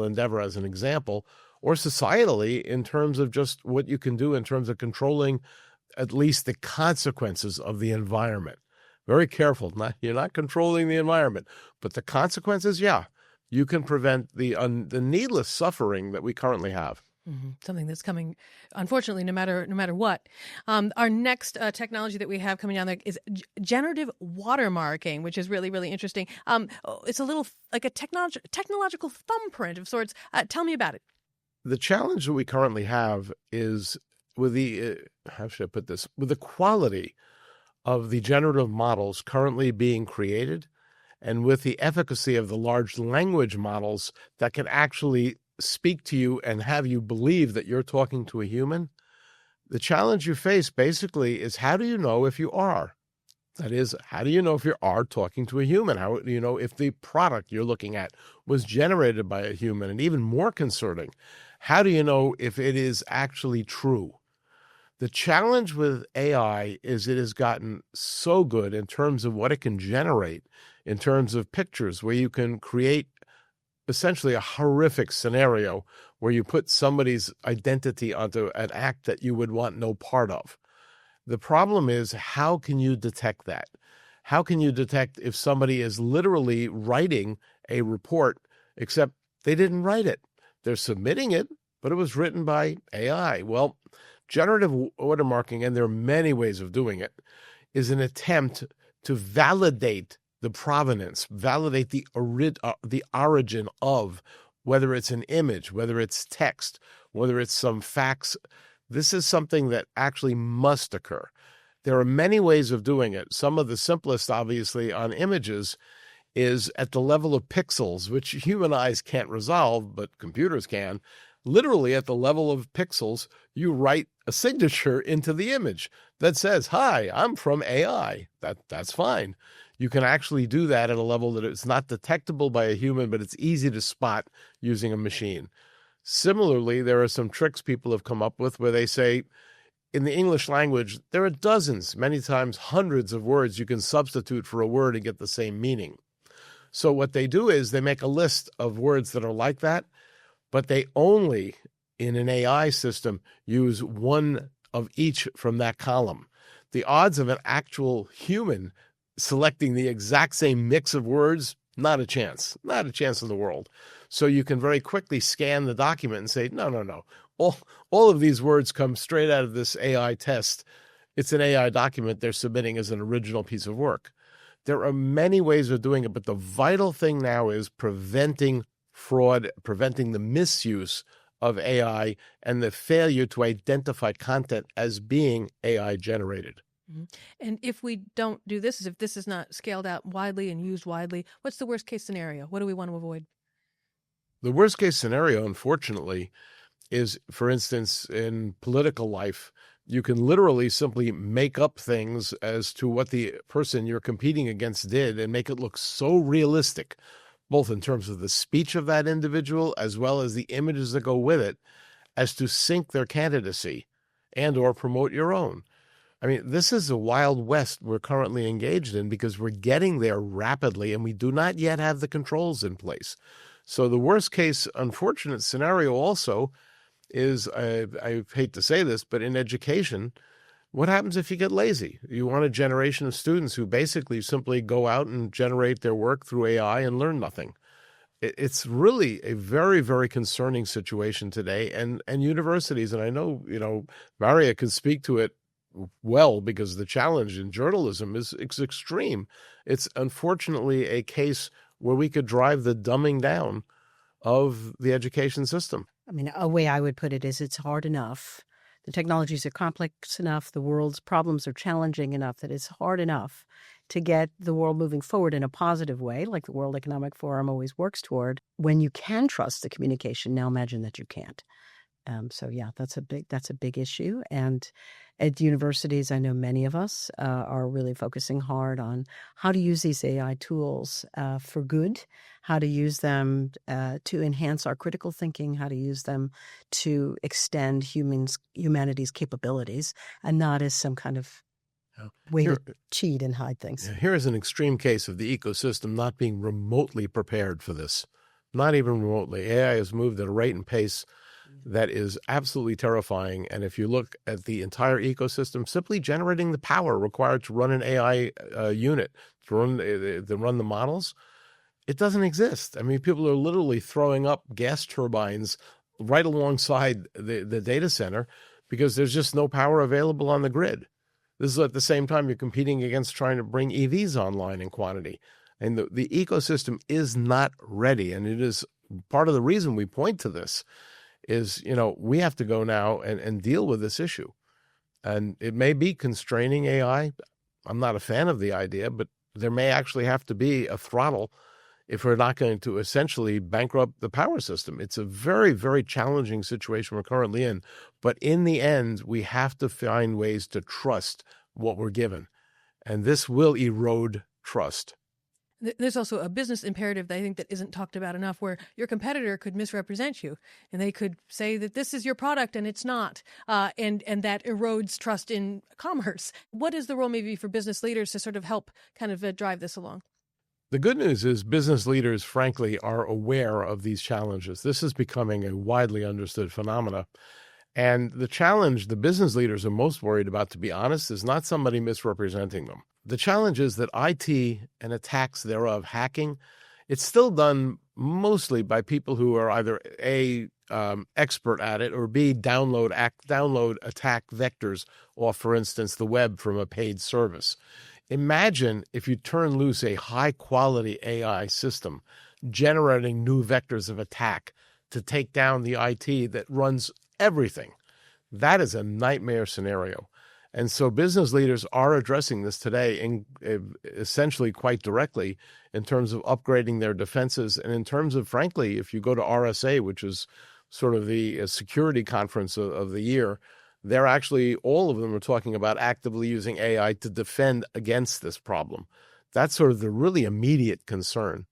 endeavor, as an example, or societally in terms of just what you can do in terms of controlling at least the consequences of the environment. Very careful. You're not controlling the environment, but the consequences, yeah, you can prevent the needless suffering that we currently have. Mm-hmm. Something that's coming, unfortunately, no matter what. Our next technology that we have coming down there is generative watermarking, which is really, really interesting. It's a little like a technological thumbprint of sorts. Tell me about it. The challenge that we currently have is with the, how should I put this, with the quality of the generative models currently being created and with the efficacy of the large language models that can actually speak to you and have you believe that you're talking to a human. The challenge you face basically is, how do you know if you are? That is, how do you know if you are talking to a human? How do you know if the product you're looking at was generated by a human? And even more concerning, how do you know if it is actually true? The challenge with AI is it has gotten so good in terms of what it can generate, in terms of pictures, where you can create essentially a horrific scenario where you put somebody's identity onto an act that you would want no part of. The problem is, how can you detect that? How can you detect if somebody is literally writing a report, except they didn't write it? They're submitting it, but it was written by AI. Well, generative watermarking, and there are many ways of doing it, is an attempt to validate the provenance, validate the origin of, whether it's an image, whether it's text, whether it's some facts. This is something that actually must occur. There are many ways of doing it. Some of the simplest, obviously, on images is at the level of pixels, which human eyes can't resolve, but computers can. Literally at the level of pixels, you write a signature into the image that says, "Hi, I'm from AI." That's fine. You can actually do that at a level that it's not detectable by a human, but it's easy to spot using a machine. Similarly, there are some tricks people have come up with where they say, in the English language, there are dozens, many times hundreds of words you can substitute for a word and get the same meaning. So what they do is they make a list of words that are like that, but they only, in an AI system, use one of each from that column. The odds of an actual human selecting the exact same mix of words, not a chance in the world. So you can very quickly scan the document and say, no. All of these words come straight out of this AI test. It's an AI document they're submitting as an original piece of work. There are many ways of doing it, but the vital thing now is preventing fraud, preventing the misuse of AI and the failure to identify content as being AI generated. Mm-hmm. And if we don't do this, if this is not scaled out widely and used widely, what's the worst case scenario? What do we want to avoid? The worst case scenario, unfortunately, is, for instance, in political life, you can literally simply make up things as to what the person you're competing against did and make it look so realistic, both in terms of the speech of that individual as well as the images that go with it, as to sink their candidacy and or promote your own. I mean, this is a wild west we're currently engaged in because we're getting there rapidly and we do not yet have the controls in place. So the worst case, unfortunate scenario also is, I hate to say this, but in education, what happens if you get lazy? You want a generation of students who basically simply go out and generate their work through AI and learn nothing. It's really a very, very concerning situation today. And universities, and I know, Mariette can speak to it well because the challenge in journalism is extreme. It's unfortunately a case where we could drive the dumbing down of the education system. I mean, a way I would put it is it's hard enough. The technologies are complex enough. The world's problems are challenging enough that it's hard enough to get the world moving forward in a positive way, like the World Economic Forum always works toward. When you can trust the communication, now imagine that you can't. So yeah, that's a big issue. And at universities, I know many of us are really focusing hard on how to use these AI tools for good, how to use them to enhance our critical thinking, how to use them to extend humanity's capabilities, and not as some kind of way to cheat and hide things. Here is an extreme case of the ecosystem not being remotely prepared for this, not even remotely. AI has moved at a rate and pace that is absolutely terrifying. And if you look at the entire ecosystem, simply generating the power required to run an AI unit, to run the models, it doesn't exist. I mean, people are literally throwing up gas turbines right alongside the data center because there's just no power available on the grid. This is at the same time you're competing against trying to bring EVs online in quantity. And the ecosystem is not ready. And it is part of the reason we point to this is, we have to go now and deal with this issue. And it may be constraining AI. I'm not a fan of the idea, but there may actually have to be a throttle if we're not going to essentially bankrupt the power system. It's a very, very challenging situation we're currently in. But in the end, we have to find ways to trust what we're given. And this will erode trust. There's also a business imperative that I think that isn't talked about enough, where your competitor could misrepresent you and they could say that this is your product and it's not, and that erodes trust in commerce. What is the role maybe for business leaders to sort of help kind of drive this along? The good news is business leaders, frankly, are aware of these challenges. This is becoming a widely understood phenomena. And the challenge the business leaders are most worried about, to be honest, is not somebody misrepresenting them. The challenge is that IT and attacks thereof, hacking, it's still done mostly by people who are either A, expert at it, or B, download attack vectors off, for instance, the web from a paid service. Imagine if you turn loose a high-quality AI system generating new vectors of attack to take down the IT that runs everything. That is a nightmare scenario. And so business leaders are addressing this today essentially quite directly in terms of upgrading their defenses and in terms of, frankly, if you go to RSA, which is sort of the security conference of the year, they're actually, all of them are talking about actively using AI to defend against this problem. That's sort of the really immediate concern.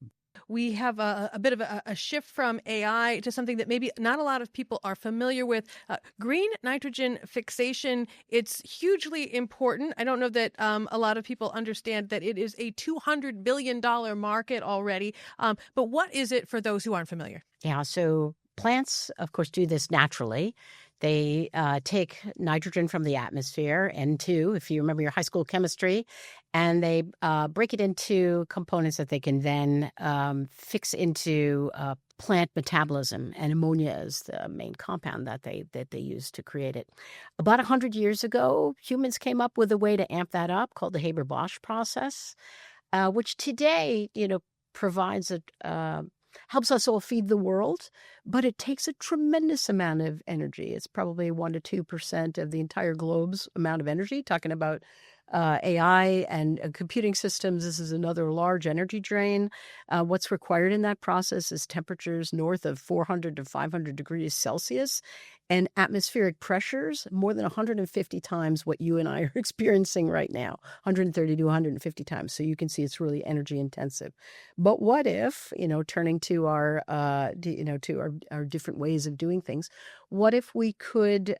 We have a bit of a shift from AI to something that maybe not a lot of people are familiar with. Green nitrogen fixation. It's hugely important. I don't know that a lot of people understand that it is a $200 billion market already. But what is it for those who aren't familiar? Yeah, so plants, of course, do this naturally. They take nitrogen from the atmosphere, N2, if you remember your high school chemistry, and they break it into components that they can then fix into plant metabolism. And ammonia is the main compound that they use to create it. About 100 years ago, humans came up with a way to amp that up called the Haber-Bosch process, which today, provides helps us all feed the world, but it takes a tremendous amount of energy. It's probably 1% to 2% of the entire globe's amount of energy. Talking about AI and computing systems, this is another large energy drain. What's required in that process is temperatures north of 400 to 500 degrees Celsius and atmospheric pressures more than 150 times what you and I are experiencing right now, 130 to 150 times. So you can see it's really energy intensive. But what if, turning to our, our different ways of doing things, what if we could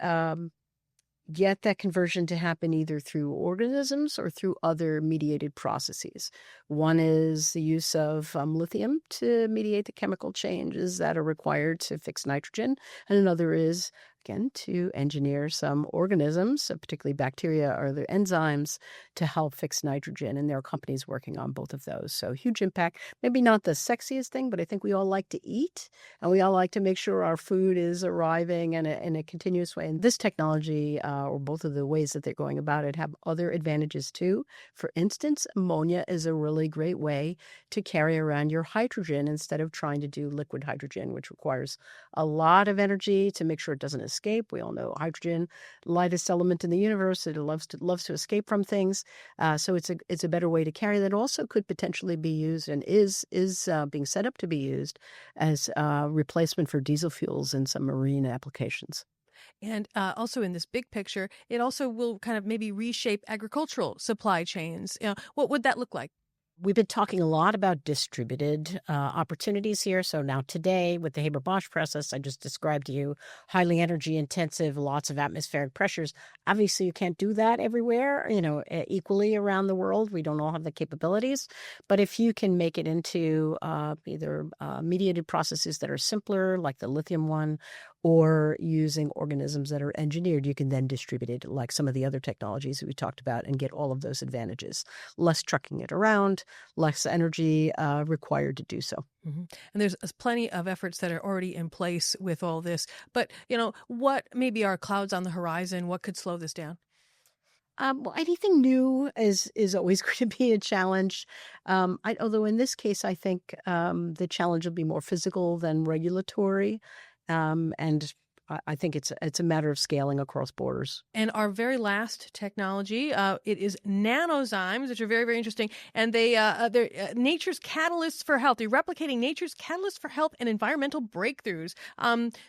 get that conversion to happen either through organisms or through other mediated processes? One is the use of lithium to mediate the chemical changes that are required to fix nitrogen. And another is, again, to engineer some organisms, particularly bacteria or their enzymes, to help fix nitrogen. And there are companies working on both of those. So huge impact. Maybe not the sexiest thing, but I think we all like to eat and we all like to make sure our food is arriving in a continuous way. And this technology, or both of the ways that they're going about it, have other advantages too. For instance, ammonia is a really great way to carry around your hydrogen instead of trying to do liquid hydrogen, which requires a lot of energy to make sure it doesn't escape. We all know hydrogen, lightest element in the universe. It loves to escape from things. So it's a better way to carry that. Also could potentially be used and is being set up to be used as replacement for diesel fuels in some marine applications. And also in this big picture, it also will kind of maybe reshape agricultural supply chains. What would that look like? We've been talking a lot about distributed opportunities here. So now today with the Haber-Bosch process, I just described to you, highly energy intensive, lots of atmospheric pressures. Obviously, you can't do that everywhere, equally around the world. We don't all have the capabilities. But if you can make it into either mediated processes that are simpler, like the lithium one, or using organisms that are engineered, you can then distribute it like some of the other technologies that we talked about and get all of those advantages. Less trucking it around, less energy required to do so. Mm-hmm. And there's plenty of efforts that are already in place with all this. But, what maybe are clouds on the horizon? What could slow this down? Well, anything new is always going to be a challenge. Although in this case, I think the challenge will be more physical than regulatory. And I think it's a matter of scaling across borders. And our very last technology, it is nanozymes, which are very, very interesting. And they're nature's catalysts for health. They're replicating nature's catalysts for health and environmental breakthroughs.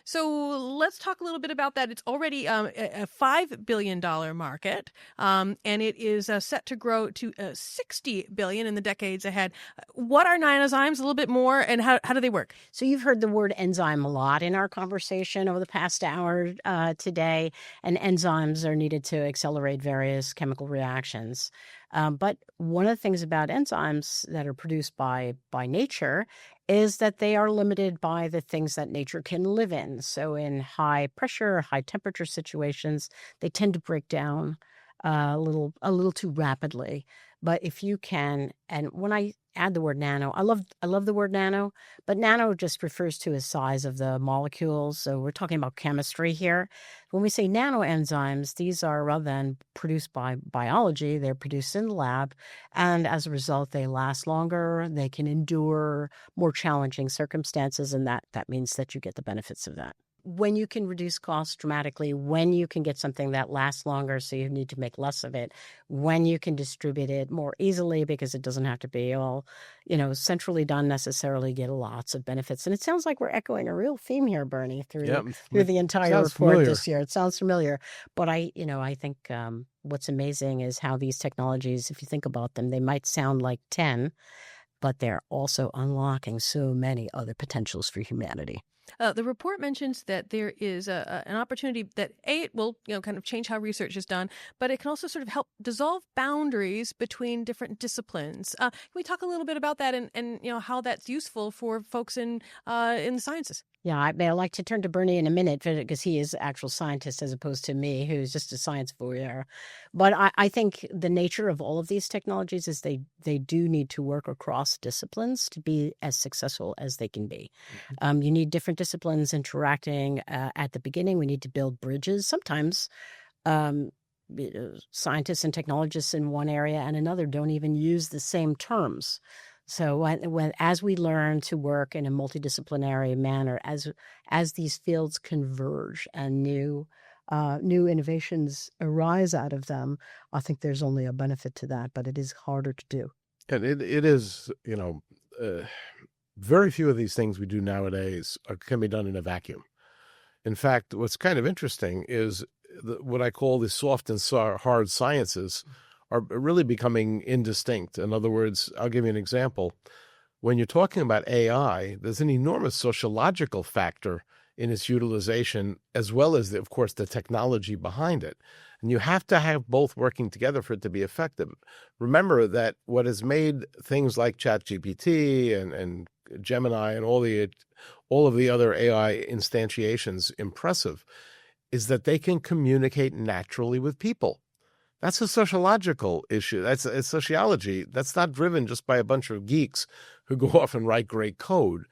So let's talk a little bit about that. It's already a $5 billion market, and it is set to grow to $60 billion in the decades ahead. What are nanozymes? A little bit more, and how do they work? So you've heard the word enzyme a lot in our conversation over the past hour today, and enzymes are needed to accelerate various chemical reactions. But one of the things about enzymes that are produced by nature is that they are limited by the things that nature can live in. So in high pressure, high temperature situations, they tend to break down a little too rapidly. But if you can, and when I add the word nano, I love the word nano, but nano just refers to the size of the molecules. So we're talking about chemistry here. When we say nanoenzymes, these are, rather than produced by biology, they're produced in the lab. And as a result, they last longer. They can endure more challenging circumstances. And that means that you get the benefits of that. When you can reduce costs dramatically, when you can get something that lasts longer, so you need to make less of it, when you can distribute it more easily because it doesn't have to be all, centrally done necessarily, get lots of benefits. And it sounds like we're echoing a real theme here, Bernie, through the entire report familiar this year. It sounds familiar. But I think what's amazing is how these technologies, if you think about them, they might sound like 10, but they're also unlocking so many other potentials for humanity. The report mentions that there is an opportunity that it will kind of change how research is done, but it can also sort of help dissolve boundaries between different disciplines. Can we talk a little bit about that and how that's useful for folks in the sciences? Yeah, I'd like to turn to Bernie in a minute because he is an actual scientist as opposed to me, who's just a science voyeur. But I think the nature of all of these technologies is they do need to work across disciplines to be as successful as they can be. Mm-hmm. You need different disciplines interacting at the beginning. We need to build bridges. Sometimes scientists and technologists in one area and another don't even use the same terms. So as we learn to work in a multidisciplinary manner, as these fields converge and new innovations arise out of them, I think there's only a benefit to that, but it is harder to do. And it is, very few of these things we do nowadays can be done in a vacuum. In fact, what's kind of interesting is what I call the soft and hard sciences are really becoming indistinct. In other words, I'll give you an example. When you're talking about AI, there's an enormous sociological factor in its utilization, as well as, of course, the technology behind it. And you have to have both working together for it to be effective. Remember that what has made things like ChatGPT and Gemini and all of the other AI instantiations impressive is that they can communicate naturally with people. That's a sociological issue. That's a sociology. That's not driven just by a bunch of geeks who go off and write great code.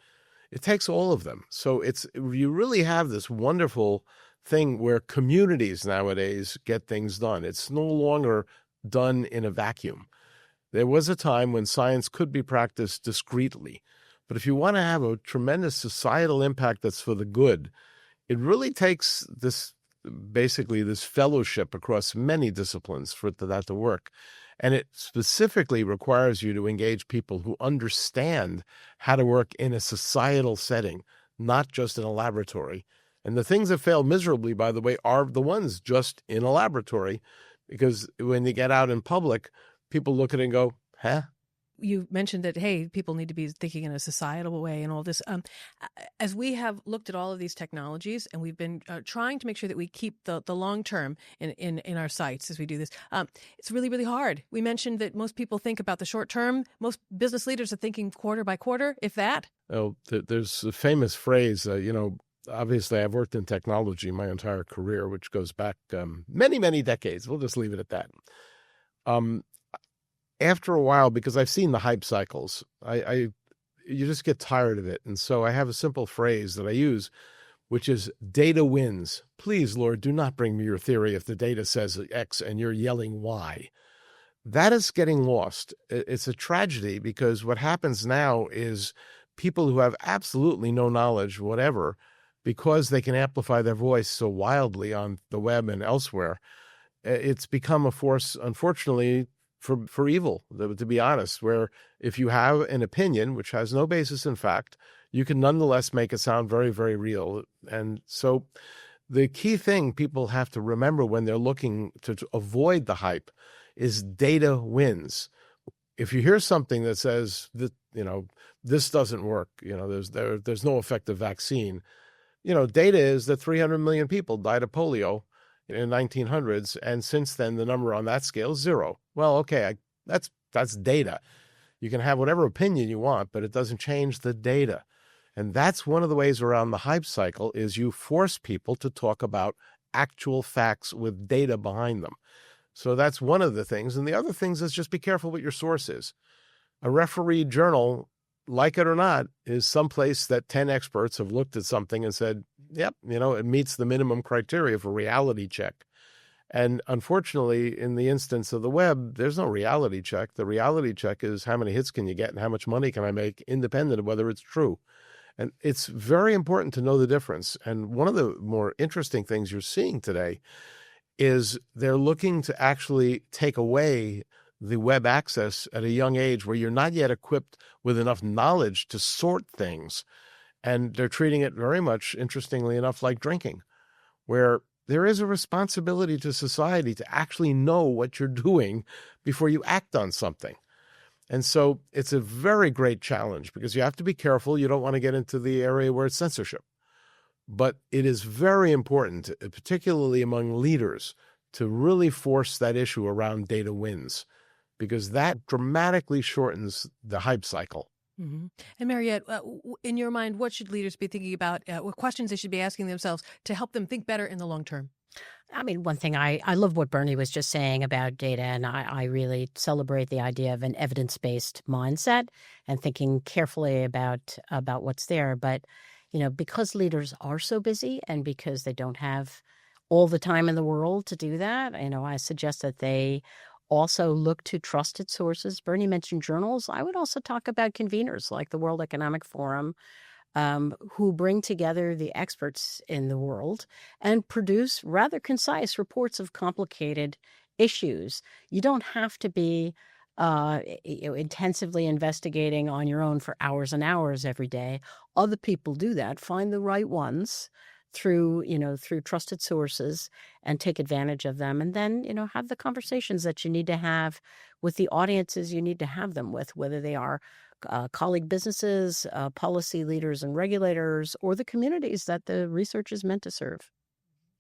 It takes all of them. So you really have this wonderful thing where communities nowadays get things done. It's no longer done in a vacuum. There was a time when science could be practiced discreetly. But if you want to have a tremendous societal impact that's for the good, it really takes this fellowship across many disciplines for that to work. And it specifically requires you to engage people who understand how to work in a societal setting, not just in a laboratory. And the things that fail miserably, by the way, are the ones just in a laboratory, because when you get out in public, people look at it and go, huh? You mentioned that, hey, people need to be thinking in a societal way and all this. As we have looked at all of these technologies, and we've been trying to make sure that we keep the long term in our sights as we do this, it's really, really hard. We mentioned that most people think about the short term. Most business leaders are thinking quarter by quarter, if that. Oh, there's a famous phrase, obviously I've worked in technology my entire career, which goes back many, many decades. We'll just leave it at that. After a while, because I've seen the hype cycles, you just get tired of it. And so I have a simple phrase that I use, which is data wins. Please, Lord, do not bring me your theory if the data says X and you're yelling Y. That is getting lost. It's a tragedy, because what happens now is people who have absolutely no knowledge, whatever, because they can amplify their voice so wildly on the web and elsewhere, it's become a force, unfortunately, for evil, to be honest, where if you have an opinion which has no basis in fact, you can nonetheless make it sound very, very real. And so the key thing people have to remember when they're looking to avoid the hype is data wins. If you hear something that says that, this doesn't work, there's no effective vaccine, data is that 300 million people died of polio in the 1900s, and since then the number on that scale is 0. Well, okay, that's data. You can have whatever opinion you want, but it doesn't change the data. And that's one of the ways around the hype cycle, is you force people to talk about actual facts with data behind them. So that's one of the things. And the other things is just be careful what your source is. A refereed journal, like it or not, is someplace that 10 experts have looked at something and said, yep, it meets the minimum criteria for reality check. And unfortunately, in the instance of the web, there's no reality check. The reality check is how many hits can you get and how much money can I make, independent of whether it's true. And it's very important to know the difference. And one of the more interesting things you're seeing today is they're looking to actually take away the web access at a young age where you're not yet equipped with enough knowledge to sort things. And they're treating it very much, interestingly enough, like drinking, where there is a responsibility to society to actually know what you're doing before you act on something. And so it's a very great challenge, because you have to be careful. You don't want to get into the area where it's censorship. But it is very important, particularly among leaders, to really force that issue around data wins, because that dramatically shortens the hype cycle. Mm-hmm. And Mariette, in your mind, what should leaders be thinking about? What questions they should be asking themselves to help them think better in the long term? I mean, one thing, I love what Bernie was just saying about data, and I really celebrate the idea of an evidence-based mindset and thinking carefully about what's there. But, because leaders are so busy and because they don't have all the time in the world to do that, I suggest that they Also look to trusted sources. Bernie mentioned journals. I would also talk about conveners like the World Economic Forum, who bring together the experts in the world and produce rather concise reports of complicated issues. You don't have to be intensively investigating on your own for hours and hours every day. Other people do that. Find the right ones through trusted sources and take advantage of them, and then have the conversations that you need to have with the audiences you need to have them with, whether they are colleague businesses, policy leaders and regulators, or the communities that the research is meant to serve.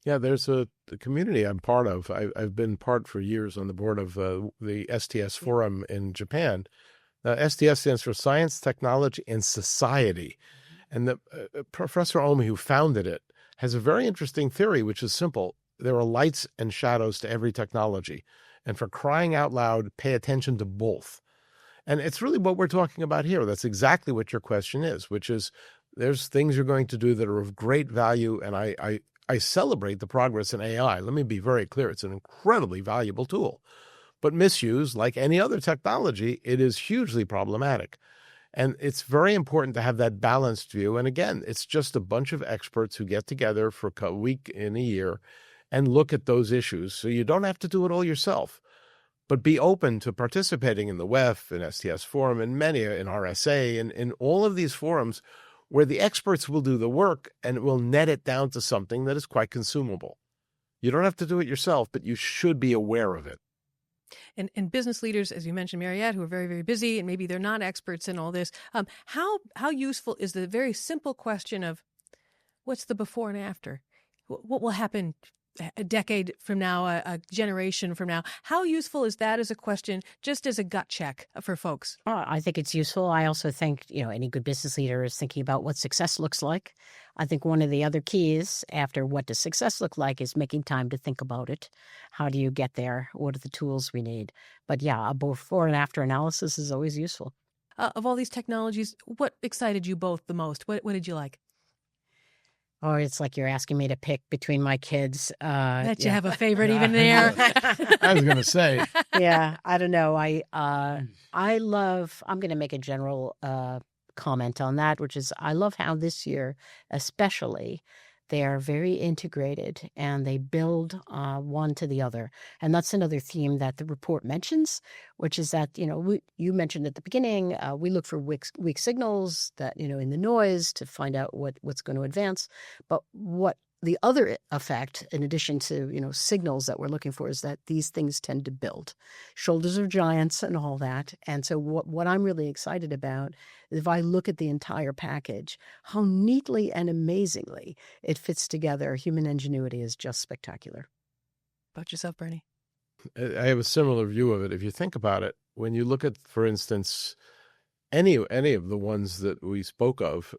Yeah, there's the community I'm part of. I've been part for years on the board of the STS Forum in Japan. STS stands for Science, Technology, and Society. And the Professor Omi, who founded it, has a very interesting theory, which is simple. There are lights and shadows to every technology. And for crying out loud, pay attention to both. And it's really what we're talking about here. That's exactly what your question is, which is there's things you're going to do that are of great value. And I celebrate the progress in AI. Let me be very clear. It's an incredibly valuable tool. But misuse, like any other technology, it is hugely problematic. And it's very important to have that balanced view. And again, it's just a bunch of experts who get together for a week in a year and look at those issues. So you don't have to do it all yourself, but be open to participating in the WEF and STS Forum and many in RSA and in all of these forums where the experts will do the work and will net it down to something that is quite consumable. You don't have to do it yourself, but you should be aware of it. And business leaders, as you mentioned, Mariette, who are very, very busy, and maybe they're not experts in all this, how useful is the very simple question of what's the before and after? What will happen a decade from now, a generation from now? How useful is that as a question, just as a gut check for folks? I think it's useful. I also think, any good business leader is thinking about what success looks like. I think one of the other keys after what does success look like is making time to think about it. How do you get there? What are the tools we need? But yeah, a before and after analysis is always useful. Of all these technologies, what excited you both the most? What did you like? Oh, it's like you're asking me to pick between my kids. Bet you have a favorite even there. I was going to say. Yeah, I don't know. I'm going to make a general comment on that, which is I love how this year, especially, they are very integrated and they build one to the other. And that's another theme that the report mentions, which is that, you mentioned at the beginning, we look for weak signals that, in the noise to find out what's going to advance. But what the other effect, in addition to, signals that we're looking for, is that these things tend to build. Shoulders of giants and all that. And so what I'm really excited about, if I look at the entire package, how neatly and amazingly it fits together. Human ingenuity is just spectacular. About yourself, Bernie? I have a similar view of it. If you think about it, when you look at, for instance, any of the ones that we spoke of,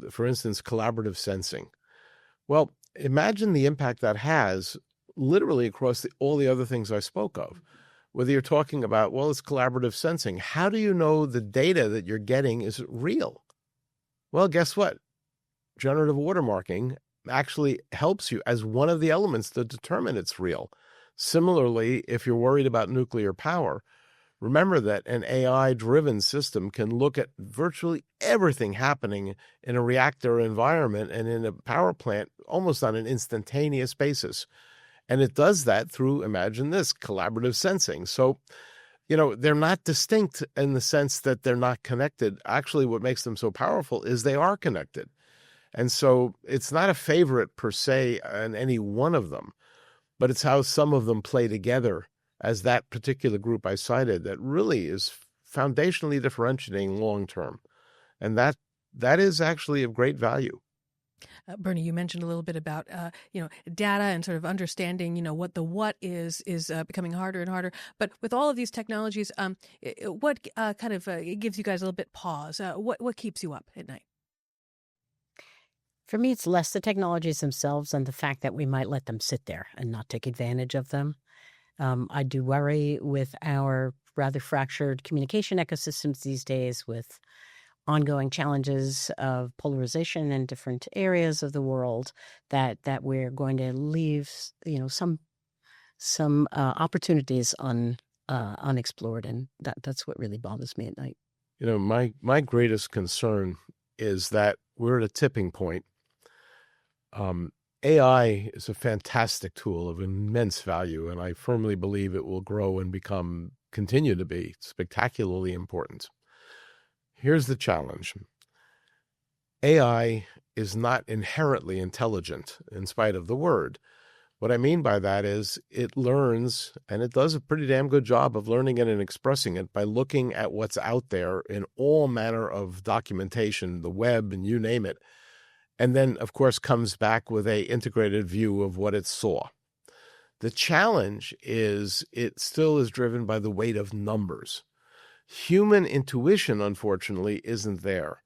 for instance, collaborative sensing. Well, imagine the impact that has literally across all the other things I spoke of. Whether you're talking about, it's collaborative sensing. How do you know the data that you're getting is real? Well, guess what? Generative watermarking actually helps you as one of the elements to determine it's real. Similarly, if you're worried about nuclear power, remember that an AI-driven system can look at virtually everything happening in a reactor environment and in a power plant almost on an instantaneous basis. And it does that through, imagine this, collaborative sensing. So, they're not distinct in the sense that they're not connected. Actually, what makes them so powerful is they are connected. And so it's not a favorite per se in any one of them, but it's how some of them play together as that particular group I cited that really is foundationally differentiating long term. And that is actually of great value. Bernie, you mentioned a little bit about, data and sort of understanding, what is becoming harder and harder. But with all of these technologies, what it gives you guys a little bit pause? What keeps you up at night? For me, it's less the technologies themselves and the fact that we might let them sit there and not take advantage of them. I do worry with our rather fractured communication ecosystems these days with ongoing challenges of polarization in different areas of the world that we're going to leave, some opportunities unexplored, and that's what really bothers me at night. My greatest concern is that we're at a tipping point. AI is a fantastic tool of immense value, and I firmly believe it will grow and continue to be spectacularly important. Here's the challenge. AI is not inherently intelligent in spite of the word. What I mean by that is it learns, and it does a pretty damn good job of learning it and expressing it by looking at what's out there in all manner of documentation, the web, and you name it. And then, of course, comes back with an integrated view of what it saw. The challenge is it still is driven by the weight of numbers. Human intuition, unfortunately, isn't there.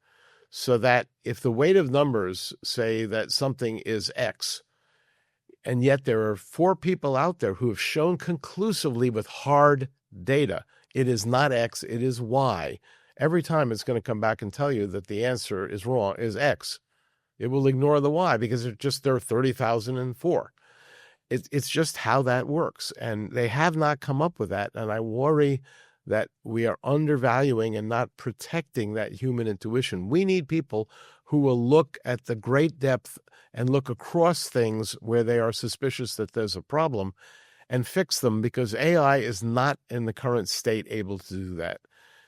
So that if the weight of numbers say that something is X, and yet there are 4 people out there who have shown conclusively with hard data, it is not X, it is Y. Every time it's going to come back and tell you that the answer is wrong, is X. It will ignore the Y because there are 30,004. It's just how that works. And they have not come up with that. And I worry that we are undervaluing and not protecting that human intuition. We need people who will look at the great depth and look across things where they are suspicious that there's a problem and fix them, because AI is not in the current state able to do that.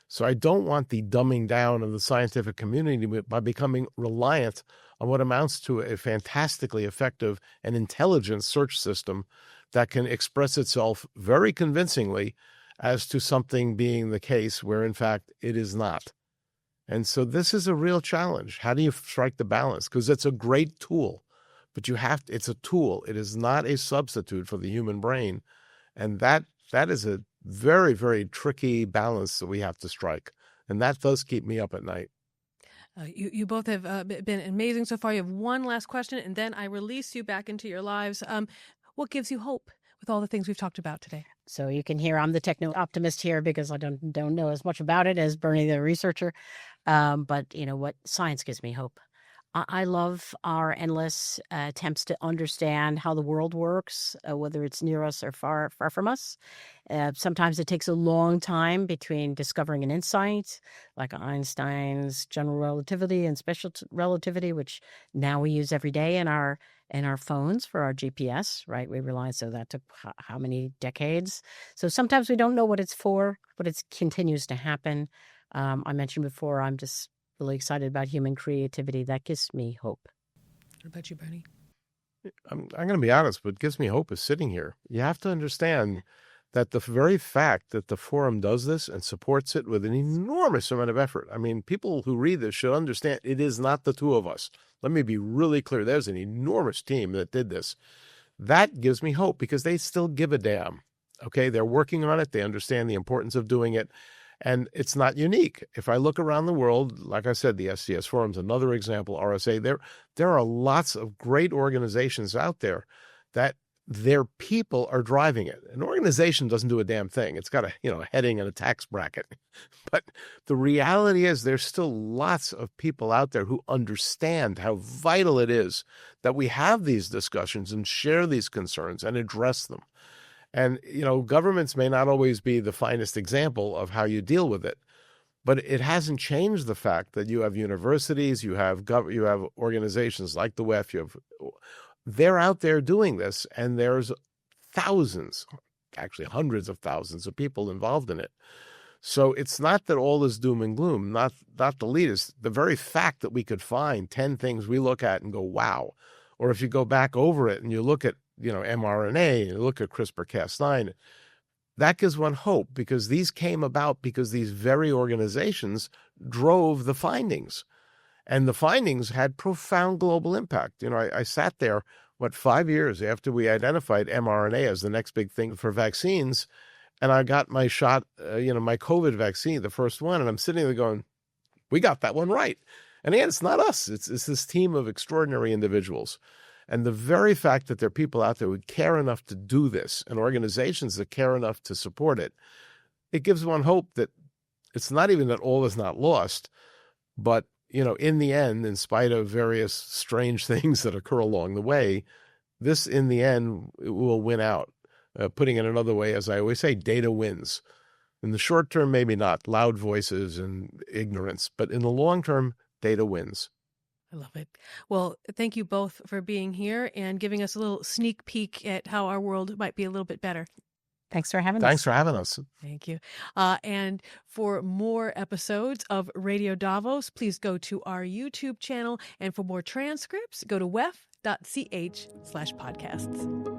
So I don't want the dumbing down of the scientific community by becoming reliant on what amounts to a fantastically effective and intelligent search system that can express itself very convincingly as to something being the case where, in fact, it is not. And so this is a real challenge. How do you strike the balance? Because it's a great tool, but it's a tool. It is not a substitute for the human brain. And that is a very, very tricky balance that we have to strike. And that does keep me up at night. You both have been amazing so far. You have one last question, and then I release you back into your lives. What gives you hope with all the things we've talked about today? So you can hear I'm the techno-optimist here because I don't know as much about it as Bernie, the researcher. But you know what? Science gives me hope. I love our endless attempts to understand how the world works, whether it's near us or far from us. Sometimes it takes a long time between discovering an insight, like Einstein's general relativity and special relativity, which now we use every day in our phones for our GPS, right? We realize so that took how many decades? So sometimes we don't know what it's for, but it continues to happen. I mentioned before, I'm just really excited about human creativity. That gives me hope. What about you, Bernie? I'm going to be honest, what gives me hope is sitting here. You have to understand that the very fact that the forum does this and supports it with an enormous amount of effort. I mean, people who read this should understand it is not the two of us. Let me be really clear. There's an enormous team that did this. That gives me hope because they still give a damn. Okay, they're working on it. They understand the importance of doing it. And it's not unique. If I look around the world, like I said, the SCS Forum's another example, RSA, there are lots of great organizations out there that their people are driving it. An organization doesn't do a damn thing. It's got a heading and a tax bracket. But the reality is there's still lots of people out there who understand how vital it is that we have these discussions and share these concerns and address them. And, governments may not always be the finest example of how you deal with it, but it hasn't changed the fact that you have universities, you have organizations like the WEF, they're out there doing this, and there's thousands, actually hundreds of thousands of people involved in it. So it's not that all is doom and gloom, not the least. The very fact that we could find 10 things we look at and go, wow, or if you go back over it and you look at mRNA, and look at CRISPR-Cas9, that gives one hope because these came about because these very organizations drove the findings. And the findings had profound global impact. I sat there, 5 years after we identified mRNA as the next big thing for vaccines, and I got my shot, my COVID vaccine, the first one, and I'm sitting there going, we got that one right. And again, it's not us. It's this team of extraordinary individuals. And the very fact that there are people out there who care enough to do this and organizations that care enough to support it, it gives one hope that it's not even that all is not lost, but, in the end, in spite of various strange things that occur along the way, this in the end will win out. Putting it another way, as I always say, data wins. In the short term, maybe not, loud voices and ignorance, but in the long term, data wins. I love it. Well, thank you both for being here and giving us a little sneak peek at how our world might be a little bit better. Thanks for having us. Thanks for having us. Thank you. And for more episodes of Radio Davos, please go to our YouTube channel. And for more transcripts, go to wef.ch/podcasts.